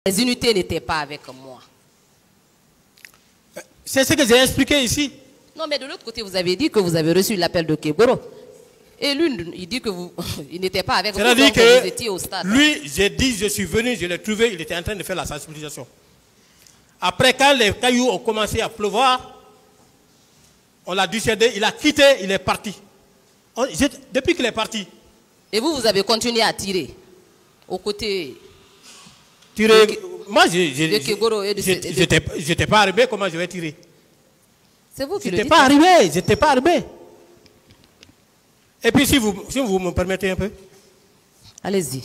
Les unités n'étaient pas avec moi. C'est ce que j'ai expliqué ici. Non, mais de l'autre côté, vous avez dit que vous avez reçu l'appel de Keboro. Et lui, il dit que vous, il n'était pas avec vous, donc vous étiez au stade. Lui, j'ai dit, je suis venu, je l'ai trouvé, il était en train de faire la sensibilisation. Après, quand les cailloux ont commencé à pleuvoir, on l'a dissuadé, il a quitté, il est parti. Depuis qu'il est parti. Et vous, vous avez continué à tirer aux côtés. Tirer. Moi, j'étais pas arrivé, comment je vais tirer? C'est vous qui le dites. J'étais pas arrivé. Et puis, si vous me permettez un peu. Allez-y.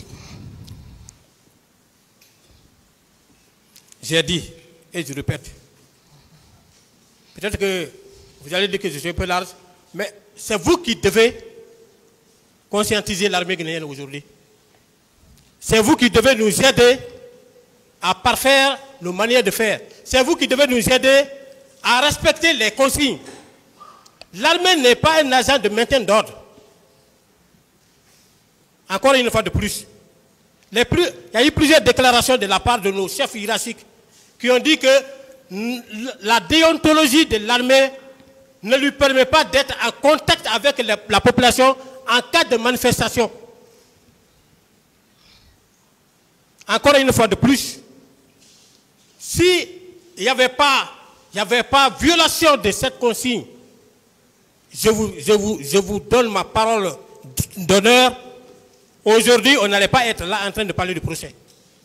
J'ai dit, et je répète, peut-être que vous allez dire que je suis un peu large, mais c'est vous qui devez conscientiser l'armée guinéenne aujourd'hui. C'est vous qui devez nous aider à parfaire nos manières de faire. C'est vous qui devez nous aider à respecter les consignes. L'armée n'est pas un agent de maintien d'ordre. Encore une fois de plus. Il y a eu plusieurs déclarations de la part de nos chefs hiérarchiques qui ont dit que la déontologie de l'armée ne lui permet pas d'être en contact avec la population en cas de manifestation. Encore une fois de plus, si il n'y avait pas violation de cette consigne, je vous donne ma parole d'honneur. Aujourd'hui, on n'allait pas être là en train de parler du procès.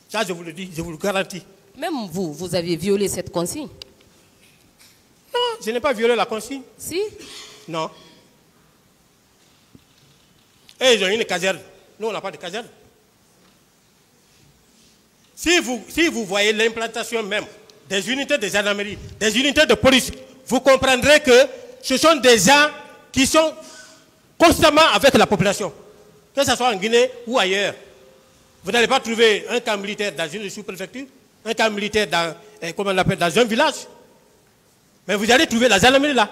Ça, je vous le dis, je vous le garantis. Même vous, vous avez violé cette consigne? Non, je n'ai pas violé la consigne. Si? Non. Et ils ont une caserne. Nous, on n'a pas de caserne. Si vous voyez l'implantation même des unités de gendarmerie, des unités de police, vous comprendrez que ce sont des gens qui sont constamment avec la population. Que ce soit en Guinée ou ailleurs. Vous n'allez pas trouver un camp militaire dans une sous-préfecture, un camp militaire dans, comment on l'appelle, dans un village. Mais vous allez trouver la gendarmerie là.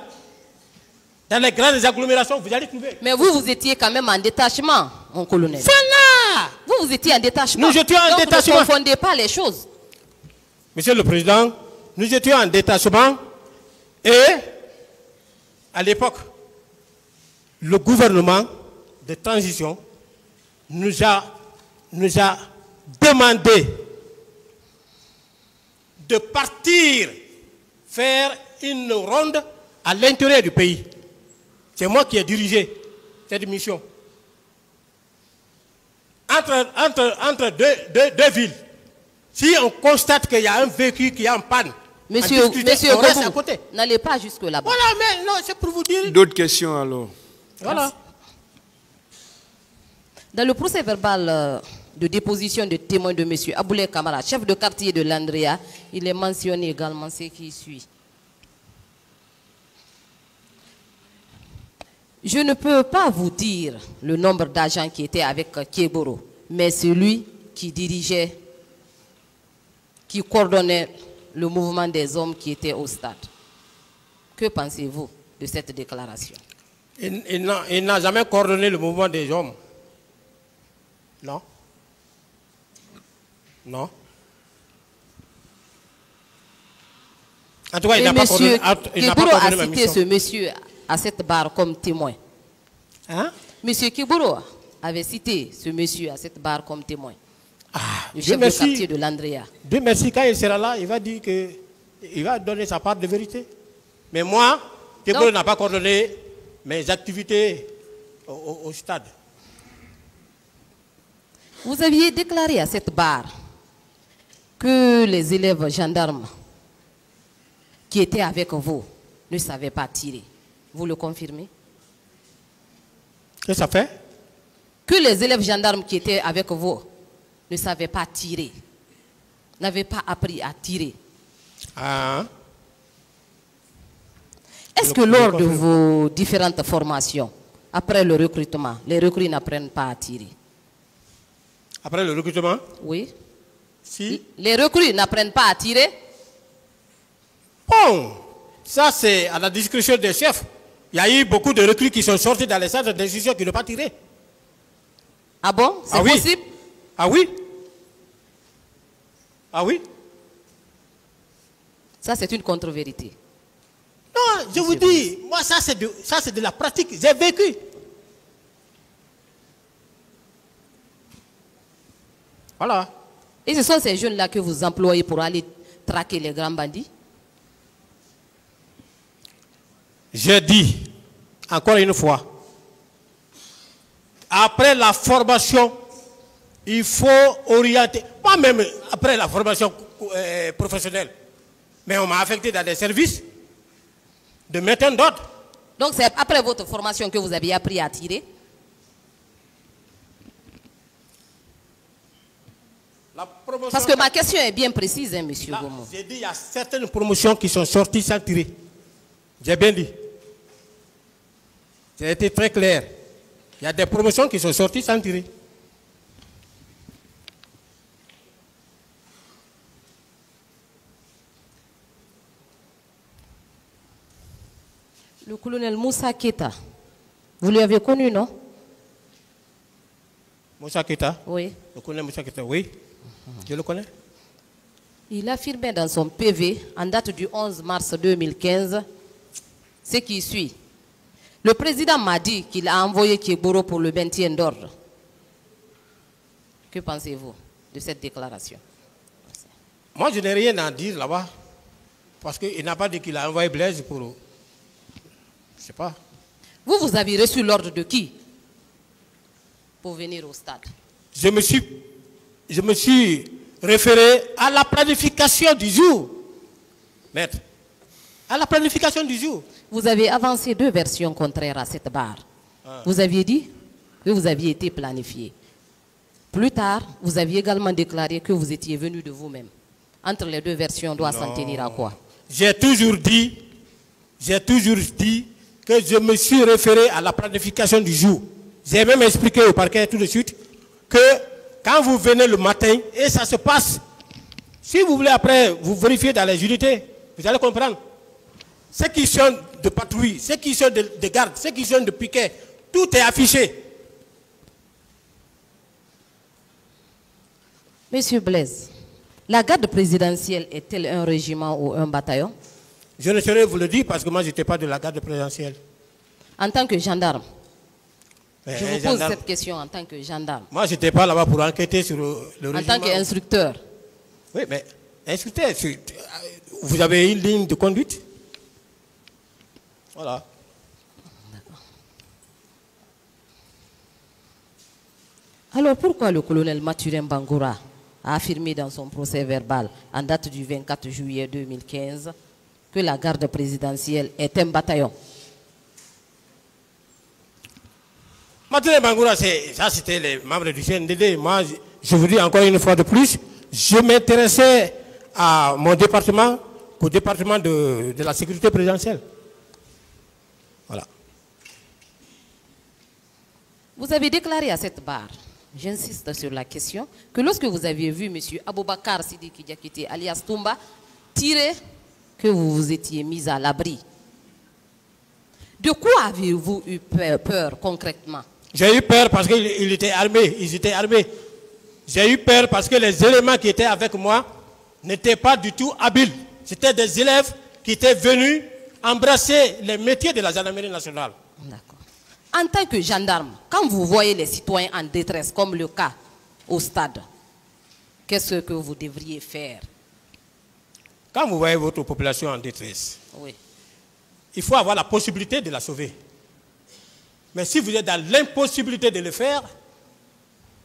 Dans les grandes agglomérations, vous allez trouver. Mais vous étiez quand même en détachement, mon colonel. Voilà! Vous étiez en détachement. Nous étions en détachement. Vous ne confondez pas les choses. Monsieur le Président, nous étions en détachement et à l'époque, le gouvernement de transition nous a demandé de partir faire une ronde à l'intérieur du pays. C'est moi qui ai dirigé cette mission. Entre deux villes, si on constate qu'il y a un véhicule qui est en panne, Monsieur Gobou, n'allez pas jusque là-bas. Voilà, mais non, c'est pour vous dire. D'autres questions alors? Voilà. Merci. Dans le procès verbal de déposition de témoin de M. Aboulé Kamara, chef de quartier de l'Andrea, il est mentionné également ce qui suit. Je ne peux pas vous dire le nombre d'agents qui étaient avec Keboro, mais celui qui dirigeait, qui coordonnait le mouvement des hommes qui étaient au stade. Que pensez-vous de cette déclaration? Il n'a jamais coordonné le mouvement des hommes. Non. Non. En tout cas, il n'a pas coordonné. Keboro a cité ce monsieur à cette barre comme témoin. Hein? Monsieur Keboro avait cité ce monsieur à cette barre comme témoin. Ah, le chef de quartier de l'Andrea. Dieu merci, quand il sera là, il va dire qu'il va donner sa part de vérité. Mais moi, Keboro n'a pas coordonné mes activités au stade. Vous aviez déclaré à cette barre que les élèves gendarmes qui étaient avec vous ne savaient pas tirer. Vous le confirmez? Qu'est-ce que ça fait? Que les élèves gendarmes qui étaient avec vous ne savaient pas tirer, n'avaient pas appris à tirer. Ah. Est-ce que lors de vos différentes formations, après le recrutement, les recrues n'apprennent pas à tirer? Après le recrutement? Oui. Si. Les recrues n'apprennent pas à tirer? Bon, ça c'est à la discrétion des chefs. Il y a eu beaucoup de recrues qui sont sortis dans les centres d'instruction qui n'ont pas tiré. Ah bon? C'est possible? Ah oui. Ah oui? Ça, c'est une contre-vérité. Non, je vous dis, moi, ça c'est de la pratique. J'ai vécu. Voilà. Et ce sont ces jeunes-là que vous employez pour aller traquer les grands bandits? J'ai dit, encore une fois, après la formation, il faut orienter, pas même après la formation professionnelle, mais on m'a affecté dans des services de maintien d'ordre. Donc c'est après votre formation que vous avez appris à tirer? Parce que ma question est bien précise, hein, monsieur Gomo. J'ai dit, il y a certaines promotions qui sont sorties sans tirer. J'ai bien dit. J'ai été très clair. Il y a des promotions qui sont sorties sans tirer. Le colonel Moussa Keita, vous l'avez connu, non? Moussa Keita? Oui. Le colonel Moussa Keita, oui. Je le connais. Il affirmait dans son PV, en date du 11 mars 2015, ce qui suit. Le président m'a dit qu'il a envoyé Kégboro pour le maintien d'ordre. Que pensez-vous de cette déclaration? Moi, je n'ai rien à dire là-bas. Parce qu'il n'a pas dit qu'il a envoyé Blaise pour... Je ne sais pas. Vous avez reçu l'ordre de qui pour venir au stade? Je me suis référé à la planification du jour. Maître, à la planification du jour. Vous avez avancé deux versions contraires à cette barre. Vous aviez dit que vous aviez été planifié. Plus tard, vous aviez également déclaré que vous étiez venu de vous-même. Entre les deux versions, on doit s'en tenir à quoi? J'ai toujours dit que je me suis référé à la planification du jour. J'ai même expliqué au parquet tout de suite que quand vous venez le matin, et ça se passe, si vous voulez après, vous vérifiez dans les unités, vous allez comprendre. Ceux qui sont de patrouille, ceux qui sont de garde, ceux qui sont de piquet, tout est affiché. Monsieur Blaise, la garde présidentielle est-elle un régiment ou un bataillon? Je ne saurais vous le dire parce que moi, je n'étais pas de la garde présidentielle. En tant que gendarme, Mais je vous pose cette question en tant que gendarme. Moi, je n'étais pas là-bas pour enquêter sur le régiment. En tant qu'instructeur. Oui, mais instructeur, vous avez une ligne de conduite. Voilà. Alors pourquoi le colonel Mathurin Bangoura a affirmé dans son procès verbal en date du 24 juillet 2015 que la garde présidentielle est un bataillon? Mathurin Bangoura, ça c'était les membres du CNDD. Moi, je vous dis encore une fois de plus, je m'intéressais à mon département, au département de la sécurité présidentielle. Voilà. Vous avez déclaré à cette barre, j'insiste sur la question, que lorsque vous aviez vu M. Aboubakar Sidiki Diakité alias Toumba tirer, que vous vous étiez mis à l'abri. De quoi avez-vous eu peur concrètement? J'ai eu peur parce qu'ils étaient armés. Ils étaient armés. J'ai eu peur parce que les éléments qui étaient avec moi n'étaient pas du tout habiles. C'était des élèves qui étaient venus embrasser les métiers de la gendarmerie nationale. D'accord. En tant que gendarme, quand vous voyez les citoyens en détresse, comme le cas au stade, qu'est-ce que vous devriez faire? Quand vous voyez votre population en détresse, Oui. il faut avoir la possibilité de la sauver. Mais si vous êtes dans l'impossibilité de le faire,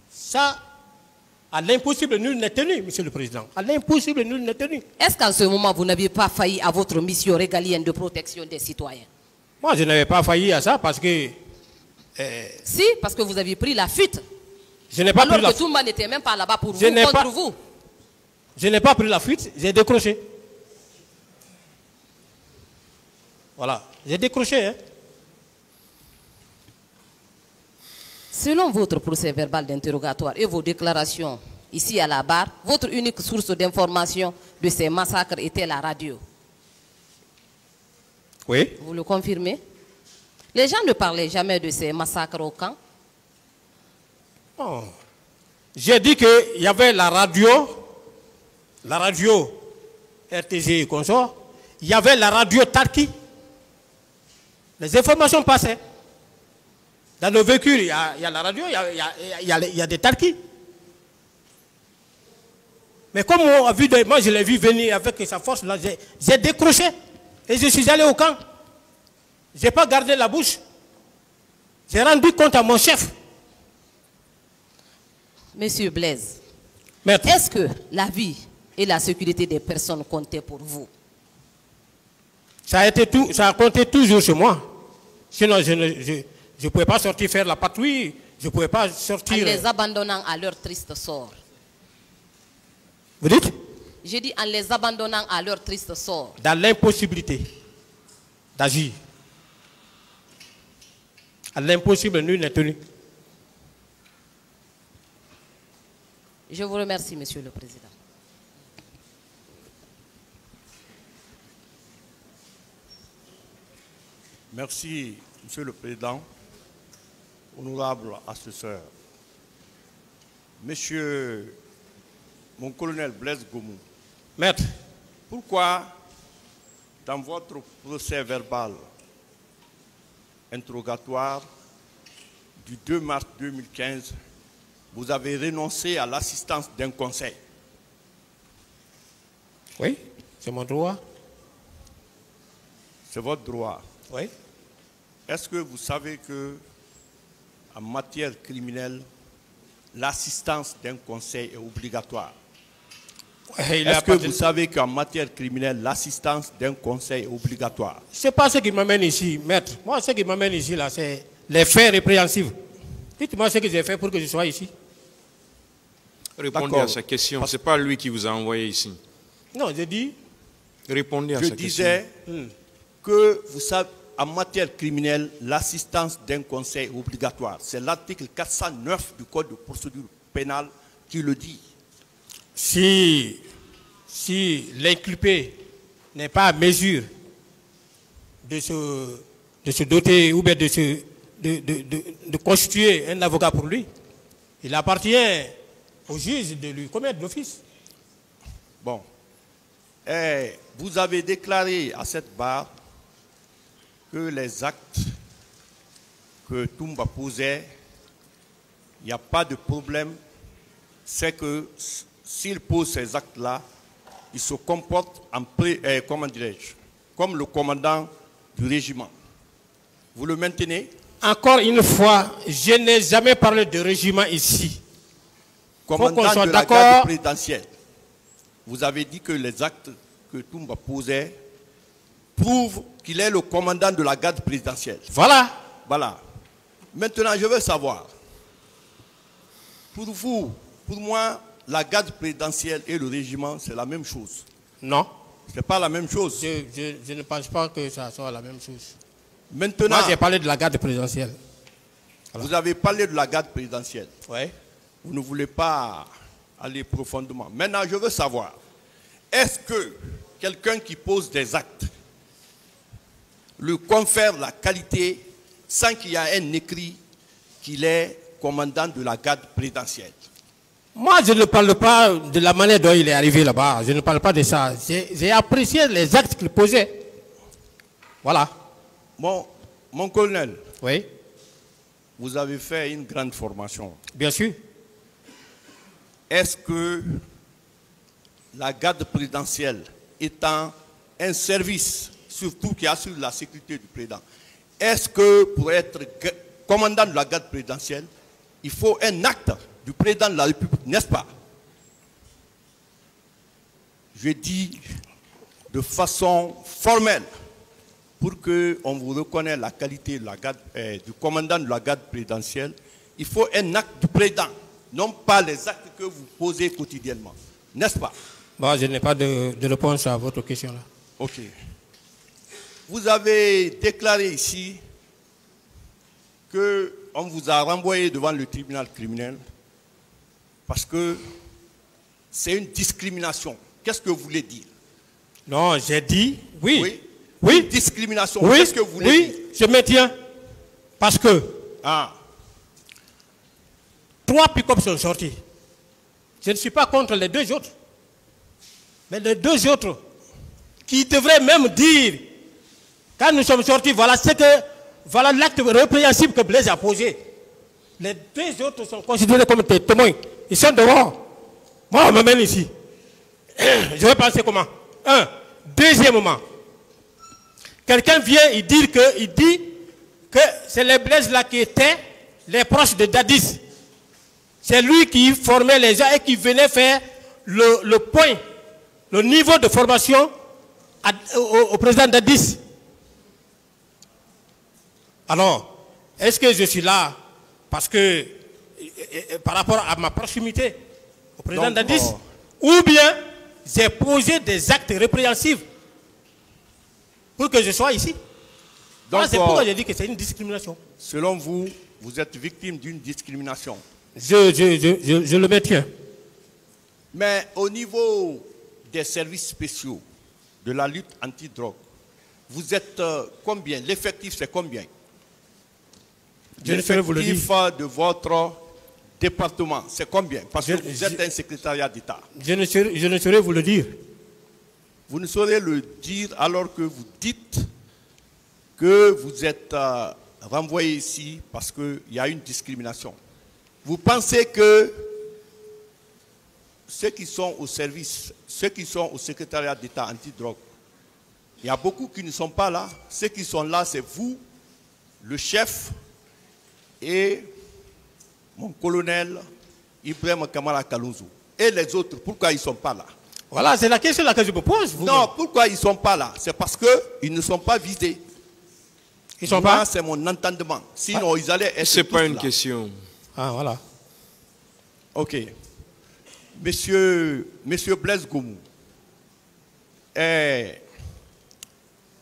ça, à l'impossible, nul n'est tenu, Monsieur le Président. À l'impossible, nul n'est tenu. Est-ce qu'en ce moment, vous n'avez pas failli à votre mission régalienne de protection des citoyens? Moi, je n'avais pas failli à ça parce que... Si, parce que vous avez pris la fuite. Je n'ai pas alors pris la que tout le monde n'était même pas là-bas pour vous, n'ai contre pas- vous. Je n'ai pas pris la fuite, j'ai décroché. Voilà, j'ai décroché. Hein. Selon votre procès verbal d'interrogatoire et vos déclarations ici à la barre, votre unique source d'information de ces massacres était la radio. Oui. Vous le confirmez? Les gens ne parlaient jamais de ces massacres au camp. Oh. J'ai dit qu'il y avait la radio la radio RTG et consorts, il y avait la radio Tarki. Les informations passaient. Dans nos véhicules, il y a la radio, il y a des Tarki. Mais comme on a vu, moi je l'ai vu venir avec sa force, là, j'ai décroché et je suis allé au camp. Je n'ai pas gardé la bouche. J'ai rendu compte à mon chef. Monsieur Blaise, Maître. est-ce que la vie et la sécurité des personnes comptaient pour vous? Ça a compté toujours chez moi. Sinon, je ne pouvais pas sortir faire la patrouille. Je ne pouvais pas sortir. En les abandonnant à leur triste sort. Vous dites? J'ai dit en les abandonnant à leur triste sort. Dans l'impossibilité d'agir. À l'impossible, nul n'est tenu. Je vous remercie, Monsieur le Président. Merci, Monsieur le Président, honorable assesseur. Monsieur mon colonel Blaise Gomou, Maître, pourquoi dans votre procès verbal interrogatoire du 2 mars 2015, vous avez renoncé à l'assistance d'un conseil? oui, c'est mon droit. C'est votre droit. Oui. Est-ce que vous savez que, en matière criminelle, l'assistance d'un conseil est obligatoire? Est-ce que vous savez qu'en matière criminelle, l'assistance d'un conseil est obligatoire? Ce n'est pas ce qui m'amène ici, maître. Moi, ce qui m'amène ici, là, c'est les faits répréhensibles. Dites-moi ce que j'ai fait pour que je sois ici. Répondez à sa question. Ce n'est pas lui qui vous a envoyé ici. Non, j'ai dit. Répondez à sa question. Je disais que, vous savez, en matière criminelle, l'assistance d'un conseil est obligatoire. C'est l'article 409 du Code de procédure pénale qui le dit. Si l'inculpé n'est pas à mesure de se doter ou bien de constituer un avocat pour lui, il appartient au juge de lui commettre d'office. Bon. Et vous avez déclaré à cette barre que les actes que Toumba posait, il n'y a pas de problème. C'est que s'il pose ces actes-là, il se comporte comment dirais-je, comme le commandant du régiment. Vous le maintenez? Encore une fois, je n'ai jamais parlé de régiment ici. Commandant de la garde présidentielle. Vous avez dit que les actes que Toumba posait prouvent qu'il est le commandant de la garde présidentielle. Voilà. Voilà. Maintenant, je veux savoir, pour vous, pour moi, la garde présidentielle et le régiment, c'est la même chose. Non. Ce n'est pas la même chose. Je ne pense pas que ça soit la même chose. Maintenant, moi, j'ai parlé de la garde présidentielle. Voilà. Vous avez parlé de la garde présidentielle. Oui. Vous ne voulez pas aller profondément. Maintenant, je veux savoir, est-ce que quelqu'un qui pose des actes lui confère la qualité sans qu'il y ait un écrit qu'il est commandant de la garde présidentielle? Moi, je ne parle pas de la manière dont il est arrivé là-bas. Je ne parle pas de ça. J'ai apprécié les actes qu'il posait. Voilà. Mon colonel. Oui. Vous avez fait une grande formation. Bien sûr. Est-ce que la garde présidentielle étant un service, surtout qui assure la sécurité du président, est-ce que pour être commandant de la garde présidentielle, il faut un acte du président de la République, n'est-ce pas? Je dis de façon formelle, pour qu'on vous reconnaisse la qualité de la garde, du commandant de la garde présidentielle, il faut un acte du président, non pas les actes que vous posez quotidiennement, n'est-ce pas? Bon, je n'ai pas de réponse à votre question là. Ok. Vous avez déclaré ici qu'on vous a renvoyé devant le tribunal criminel parce que c'est une discrimination. Qu'est-ce que vous voulez dire? Non, j'ai dit oui. Oui. Oui. Une discrimination. Oui. Qu'est-ce que vous voulez dire? Oui, je maintiens. Parce que 3 pick-up sont sortis. Je ne suis pas contre les 2 autres. Mais les deux autres, qui devraient même dire, quand nous sommes sortis, voilà l'acte répréhensible que Blaise a posé. Les deux autres sont considérés comme des témoins. Ils sont dehors. Moi, on m'amène ici. Je vais penser comment? Deuxièmement, quelqu'un vient il dit que c'est les Blaise là qui étaient les proches de Dadis. C'est lui qui formait les gens et qui venait faire le point, le niveau de formation au président Dadis. Alors, est-ce que je suis là parce que par rapport à ma proximité au président Dadis, ou bien j'ai posé des actes répréhensibles pour que je sois ici? C'est pourquoi j'ai dit que c'est une discrimination. Selon vous, vous êtes victime d'une discrimination. Je le maintiens. Mais au niveau des services spéciaux de la lutte anti-drogue, vous êtes combien? L'effectif, c'est combien? Je ne saurais vous le dire. L'effectif de votre département, c'est combien? Parce que vous êtes un secrétariat d'État. Je ne saurais vous le dire. Vous ne saurez le dire alors que vous dites que vous êtes renvoyé ici parce qu'il y a une discrimination. Vous pensez que ceux qui sont au service, ceux qui sont au secrétariat d'État anti-drogue, il y a beaucoup qui ne sont pas là. Ceux qui sont là, c'est vous, le chef et mon colonel Ibrahim Kamara Kalonzo. Et les autres, pourquoi ils ne sont pas là? Voilà, c'est la question que je me pose. Non, pourquoi ils ne sont pas là? C'est parce qu'ils ne sont pas visés. Ils sont pas? C'est mon entendement. Sinon, ils allaient être. C'est pas une là. question. Ah, voilà. Ok. Monsieur Blaise Goumou,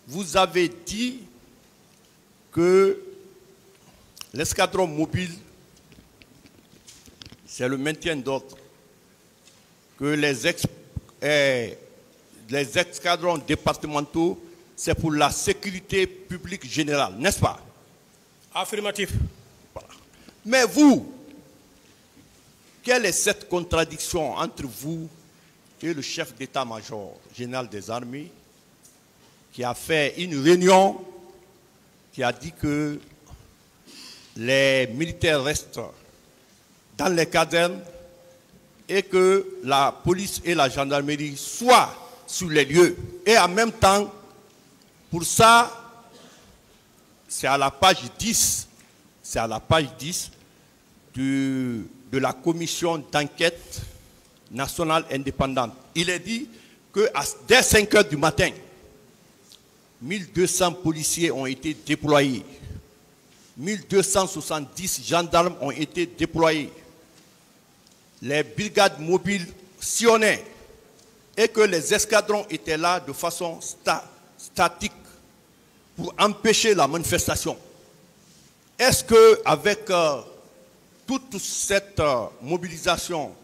vous avez dit que l'escadron mobile, c'est le maintien d'ordre, que les escadrons départementaux, c'est pour la sécurité publique générale, n'est-ce pas? Affirmatif. Voilà. Mais vous, quelle est cette contradiction entre vous et le chef d'état-major général des armées qui a fait une réunion, qui a dit que les militaires restent dans les casernes et que la police et la gendarmerie soient sur les lieux. Et en même temps, pour ça, c'est à la page 10, c'est à la page 10 de la commission d'enquête nationale indépendante. Il est dit que dès 5 heures du matin, 1200 policiers ont été déployés. 1270 gendarmes ont été déployés. Les brigades mobiles sillonnaient et que les escadrons étaient là de façon statique pour empêcher la manifestation. Est-ce qu'avec toute cette mobilisation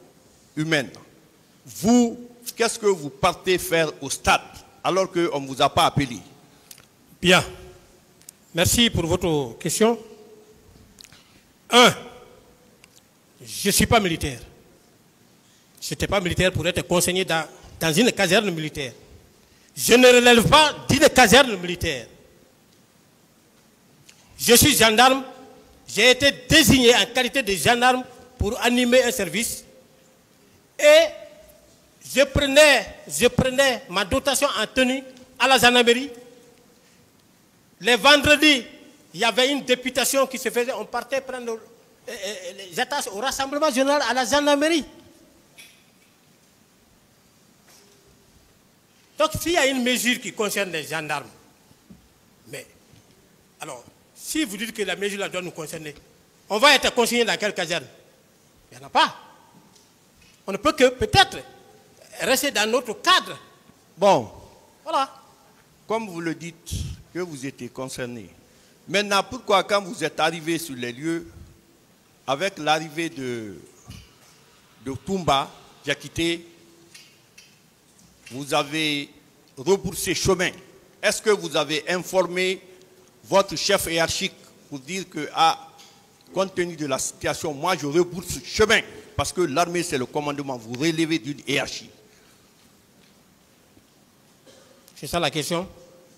humaine, qu'est-ce que vous partez faire au stade alors qu'on ne vous a pas appelé? Bien. Merci pour votre question. Je ne suis pas militaire. Je n'étais pas militaire pour être conseiller dans une caserne militaire. Je ne relève pas d'une caserne militaire. Je suis gendarme. J'ai été désigné en qualité de gendarme pour animer un service. Et je prenais ma dotation en tenue à la gendarmerie. Les vendredis, il y avait une députation qui se faisait. On partait prendre les attaches au rassemblement général à la gendarmerie. Donc, s'il y a une mesure qui concerne les gendarmes, mais, alors, si vous dites que la mesure là doit nous concerner, on va être consigné dans quelle caserne? Il n'y en a pas. On ne peut que peut-être rester dans notre cadre. Bon, voilà. Comme vous le dites, que vous étiez concerné. Maintenant, pourquoi quand vous êtes arrivé sur les lieux, avec l'arrivée de Toumba, Diakité, vous avez rebroussé chemin? Est-ce que vous avez informé votre chef hiérarchique pour dire que, compte tenu de la situation, moi je rebrousse chemin? Parce que l'armée c'est le commandement, vous relevez d'une hiérarchie. C'est ça la question?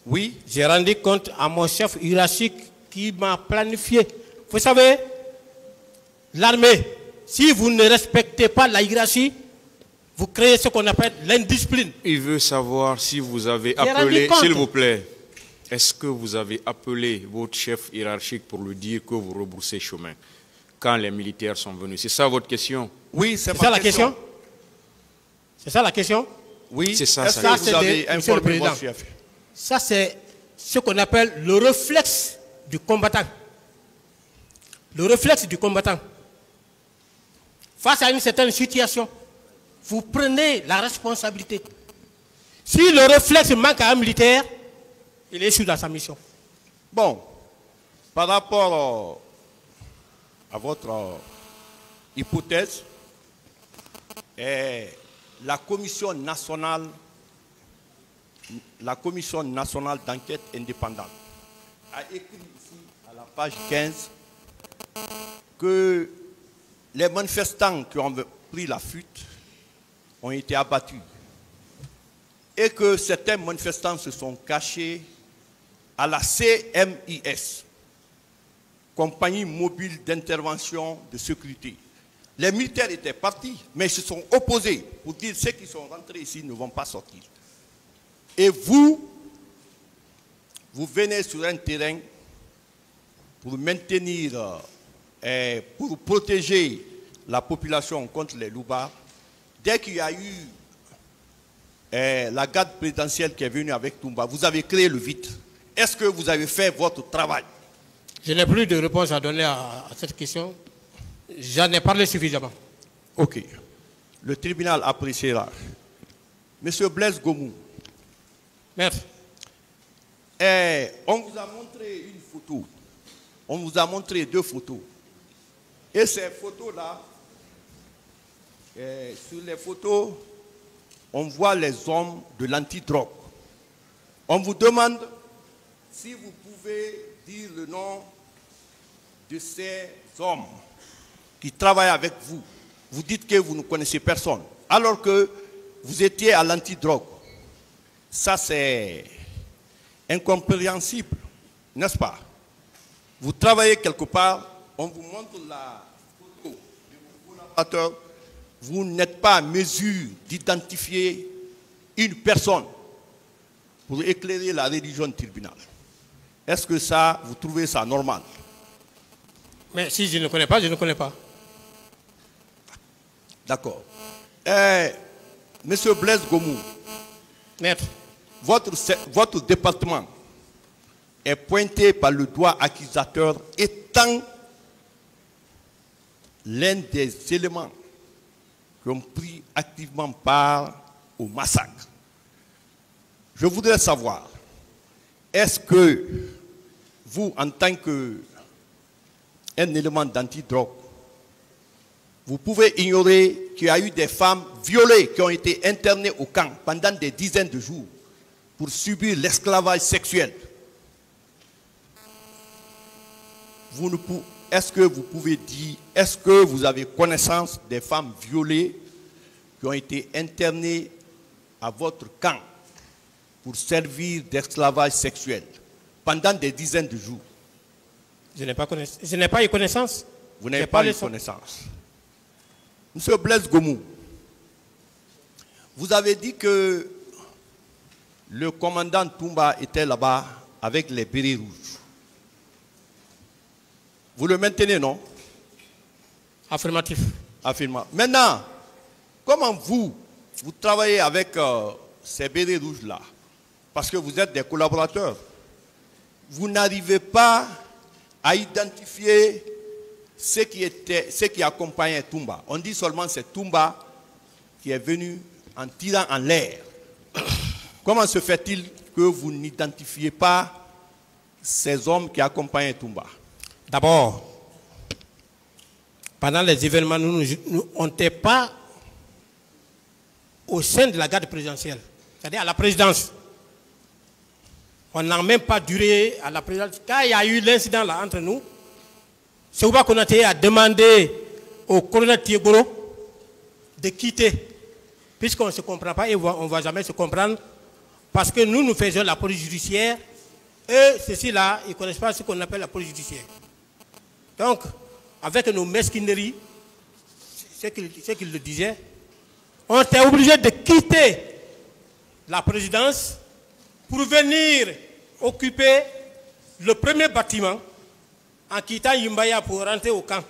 Oui. J'ai rendu compte à mon chef hiérarchique qui m'a planifié. Vous savez, l'armée, si vous ne respectez pas la hiérarchie, vous créez ce qu'on appelle l'indiscipline. Il veut savoir si vous avez appelé, s'il vous plaît, est-ce que vous avez appelé votre chef hiérarchique pour lui dire que vous rebroussez chemin quand les militaires sont venus? C'est ça votre question? Oui, c'est ça la question. C'est ça la question? Oui, c'est ça. Est-ce que vous avez informé votre chef? Ça, c'est ce qu'on appelle le réflexe du combattant. Le réflexe du combattant. Face à une certaine situation, vous prenez la responsabilité. Si le réflexe manque à un militaire, il est dans sa mission. Bon, par rapport à votre hypothèse, la commission nationale d'enquête indépendante a écrit ici à la page 15 que les manifestants qui ont pris la fuite ont été abattus et que certains manifestants se sont cachés à la CMIS, Compagnie mobile d'intervention de sécurité. Les militaires étaient partis, mais ils se sont opposés pour dire ceux qui sont rentrés ici ne vont pas sortir. Et vous venez sur un terrain pour maintenir, pour protéger la population contre les loupards. Dès qu'il y a eu la garde présidentielle qui est venue avec Toumba, vous avez créé le vide. Est-ce que vous avez fait votre travail? Je n'ai plus de réponse à donner à cette question. J'en ai parlé suffisamment. Ok. Le tribunal appréciera. Monsieur Blaise Gomou. Merci. On vous a montré une photo. On vous a montré 2 photos. Et ces photos-là, sur les photos, on voit les hommes de l'antidrogue. On vous demande si vous pouvez dire le nom de ces hommes qui travaillent avec vous. Vous dites que vous ne connaissez personne, alors que vous étiez à l'antidrogue. Ça, c'est incompréhensible, n'est-ce pas? Vous travaillez quelque part, on vous montre la photo de vos collaborateurs, vous n'êtes pas à mesure d'identifier une personne pour éclairer la religion du tribunal. Est-ce que ça, vous trouvez ça normal? Mais si je ne connais pas, je ne connais pas. D'accord. Monsieur Blaise Gomou, Maître, votre département est pointé par le doigt accusateur étant l'un des éléments qui ont pris activement part au massacre. Je voudrais savoir, est-ce que vous, en tant qu'un élément d'antidrogue, vous pouvez ignorer qu'il y a eu des femmes violées qui ont été internées au camp pendant des dizaines de jours pour subir l'esclavage sexuel? Est-ce que vous pouvez dire, est-ce que vous avez connaissance des femmes violées qui ont été internées à votre camp pour servir d'esclavage sexuel pendant des dizaines de jours? je n'ai pas eu connaissance. Vous n'avez pas eu connaissance. Monsieur Blaise Gomou, vous avez dit que le commandant Toumba était là-bas avec les bérets rouges. Vous le maintenez, non? Affirmatif. Affirmatif. Maintenant, comment vous travaillez avec ces bérets rouges-là? Parce que vous êtes des collaborateurs. Vous n'arrivez pas à identifier ceux qui accompagnaient Toumba. On dit seulement que c'est Toumba qui est venu en tirant en l'air. Comment se fait-il que vous n'identifiez pas ces hommes qui accompagnaient Toumba? D'abord, pendant les événements, on n'était pas au sein de la garde présidentielle, c'est-à-dire à la présidence. On n'a même pas duré à la présidence. Quand il y a eu l'incident là entre nous, Séouba Konaté a demandé au colonel Tiegoro de quitter, puisqu'on ne se comprend pas et on ne va jamais se comprendre. Parce que nous faisons la police judiciaire et ceux-ci-là, ils ne connaissent pas ce qu'on appelle la police judiciaire. Donc, avec nos mesquineries, c'est qu'il le disait, on était obligé de quitter la présidence pour venir occuper le premier bâtiment en quittant Yumbaya pour rentrer au camp.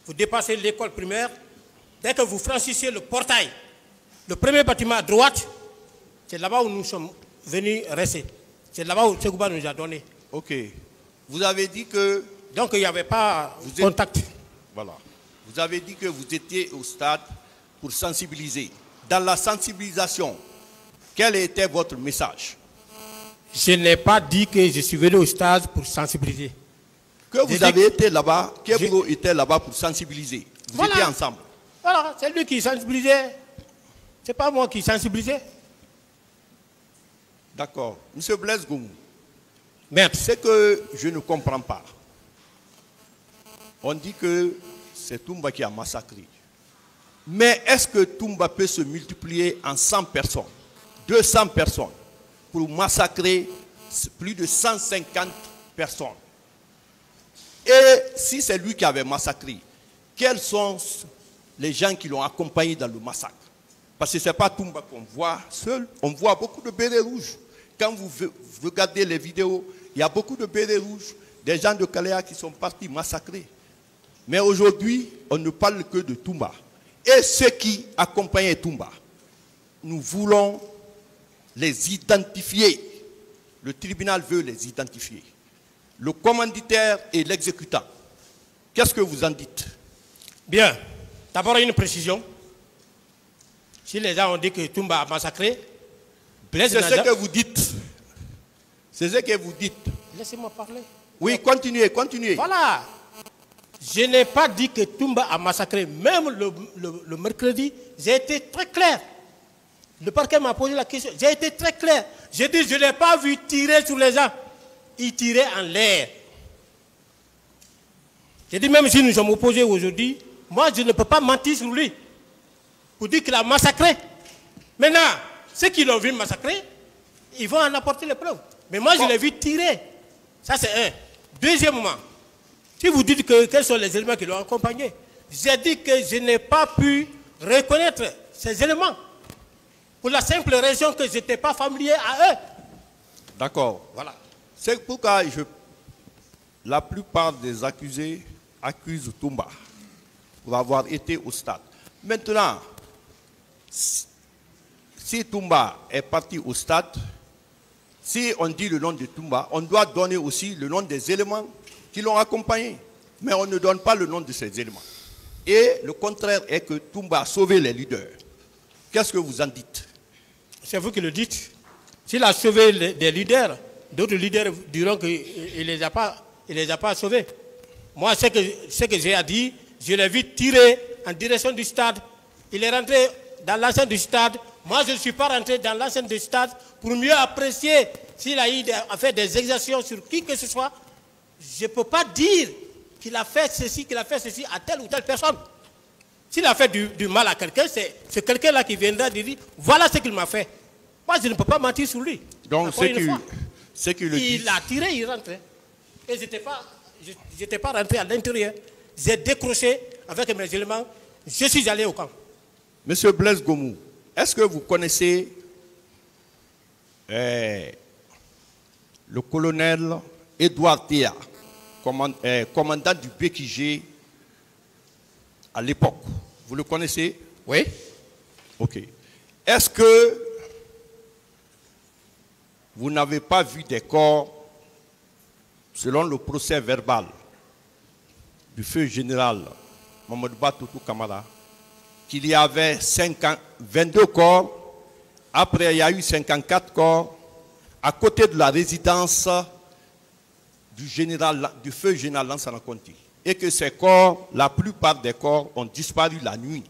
Vous dépassez l'école primaire, dès que vous franchissez le portail, le premier bâtiment à droite, c'est là-bas où nous sommes venus rester. C'est là-bas où Segouba nous a donné. Ok. Vous avez dit que... Donc il n'y avait pas de contact. Voilà. Vous avez dit que vous étiez au stade pour sensibiliser. Dans la sensibilisation, quel était votre message? Je n'ai pas dit que je suis venu au stade pour sensibiliser. Que vous avez été là-bas, Kebro était là-bas pour sensibiliser. Vous étiez ensemble. Voilà, c'est lui qui sensibilisait. Ce n'est pas moi qui sensibilisais. D'accord. Monsieur Blaise Goumou, merde, c'est que je ne comprends pas. On dit que c'est Toumba qui a massacré. Mais est-ce que Toumba peut se multiplier en 100 personnes, 200 personnes, pour massacrer plus de 150 personnes? Et si c'est lui qui avait massacré, quels sont les gens qui l'ont accompagné dans le massacre? Parce que ce n'est pas Toumba qu'on voit seul, on voit beaucoup de bérets rouges. Quand vous regardez les vidéos, il y a beaucoup de bérets rouges, des gens de Kaléa qui sont partis massacrer. Mais aujourd'hui, on ne parle que de Toumba. Et ceux qui accompagnaient Toumba, nous voulons les identifier. Le tribunal veut les identifier. Le commanditaire et l'exécutant. Qu'est-ce que vous en dites? Bien. D'abord, une précision. Si les gens ont dit que Toumba a massacré, c'est ce que vous dites. C'est ce que vous dites. Laissez-moi parler. Oui, continuez, continuez. Voilà. Je n'ai pas dit que Toumba a massacré. Même le mercredi, j'ai été très clair. Le parquet m'a posé la question. J'ai été très clair. J'ai dit, je n'ai pas vu tirer sur les gens. Il tirait en l'air. J'ai dit, même si nous sommes opposés aujourd'hui, moi, je ne peux pas mentir sur lui pour dire qu'il a massacré. Maintenant, ceux qui l'ont vu massacrer, ils vont en apporter les preuves. Mais moi, je l'ai vu tirer. Ça, c'est un. Deuxièmement, si vous dites que quels sont les éléments qui l'ont accompagné, j'ai dit que je n'ai pas pu reconnaître ces éléments pour la simple raison que je n'étais pas familier à eux. D'accord. Voilà. C'est pourquoi la plupart des accusés accusent Toumba pour avoir été au stade. Maintenant, si Toumba est parti au stade, si on dit le nom de Toumba, on doit donner aussi le nom des éléments qui l'ont accompagné. Mais on ne donne pas le nom de ces éléments. Et le contraire est que Toumba a sauvé les leaders. Qu'est-ce que vous en dites? C'est vous qui le dites. S'il a sauvé des leaders, d'autres leaders diront qu'il ne les a pas sauvés. Moi, ce que j'ai à dire, je l'ai vu tirer en direction du stade. Il est rentré dans l'enceinte du stade. Moi, je ne suis pas rentré dans l'enceinte du stade pour mieux apprécier s'il a fait des exactions sur qui que ce soit. Je ne peux pas dire qu'il a fait ceci, à telle ou telle personne. S'il a fait du mal à quelqu'un, c'est quelqu'un-là qui viendra dire « Voilà ce qu'il m'a fait ». Moi, je ne peux pas mentir sur lui. Donc, il a tiré, il rentrait. Et je n'étais pas rentré à l'intérieur. J'ai décroché avec mes éléments. Je suis allé au camp. Monsieur Blaise Goumou, est-ce que vous connaissez le colonel Edouard Théa, commandant du PKG à l'époque? Vous le connaissez? Oui. Ok. Est-ce que vous n'avez pas vu des corps, selon le procès verbal du feu général Mamadou Toutou Kamara, qu'il y avait 22 corps, après il y a eu 54 corps, à côté de la résidence du feu général Lansana Conté, et que ces corps, la plupart des corps ont disparu la nuit.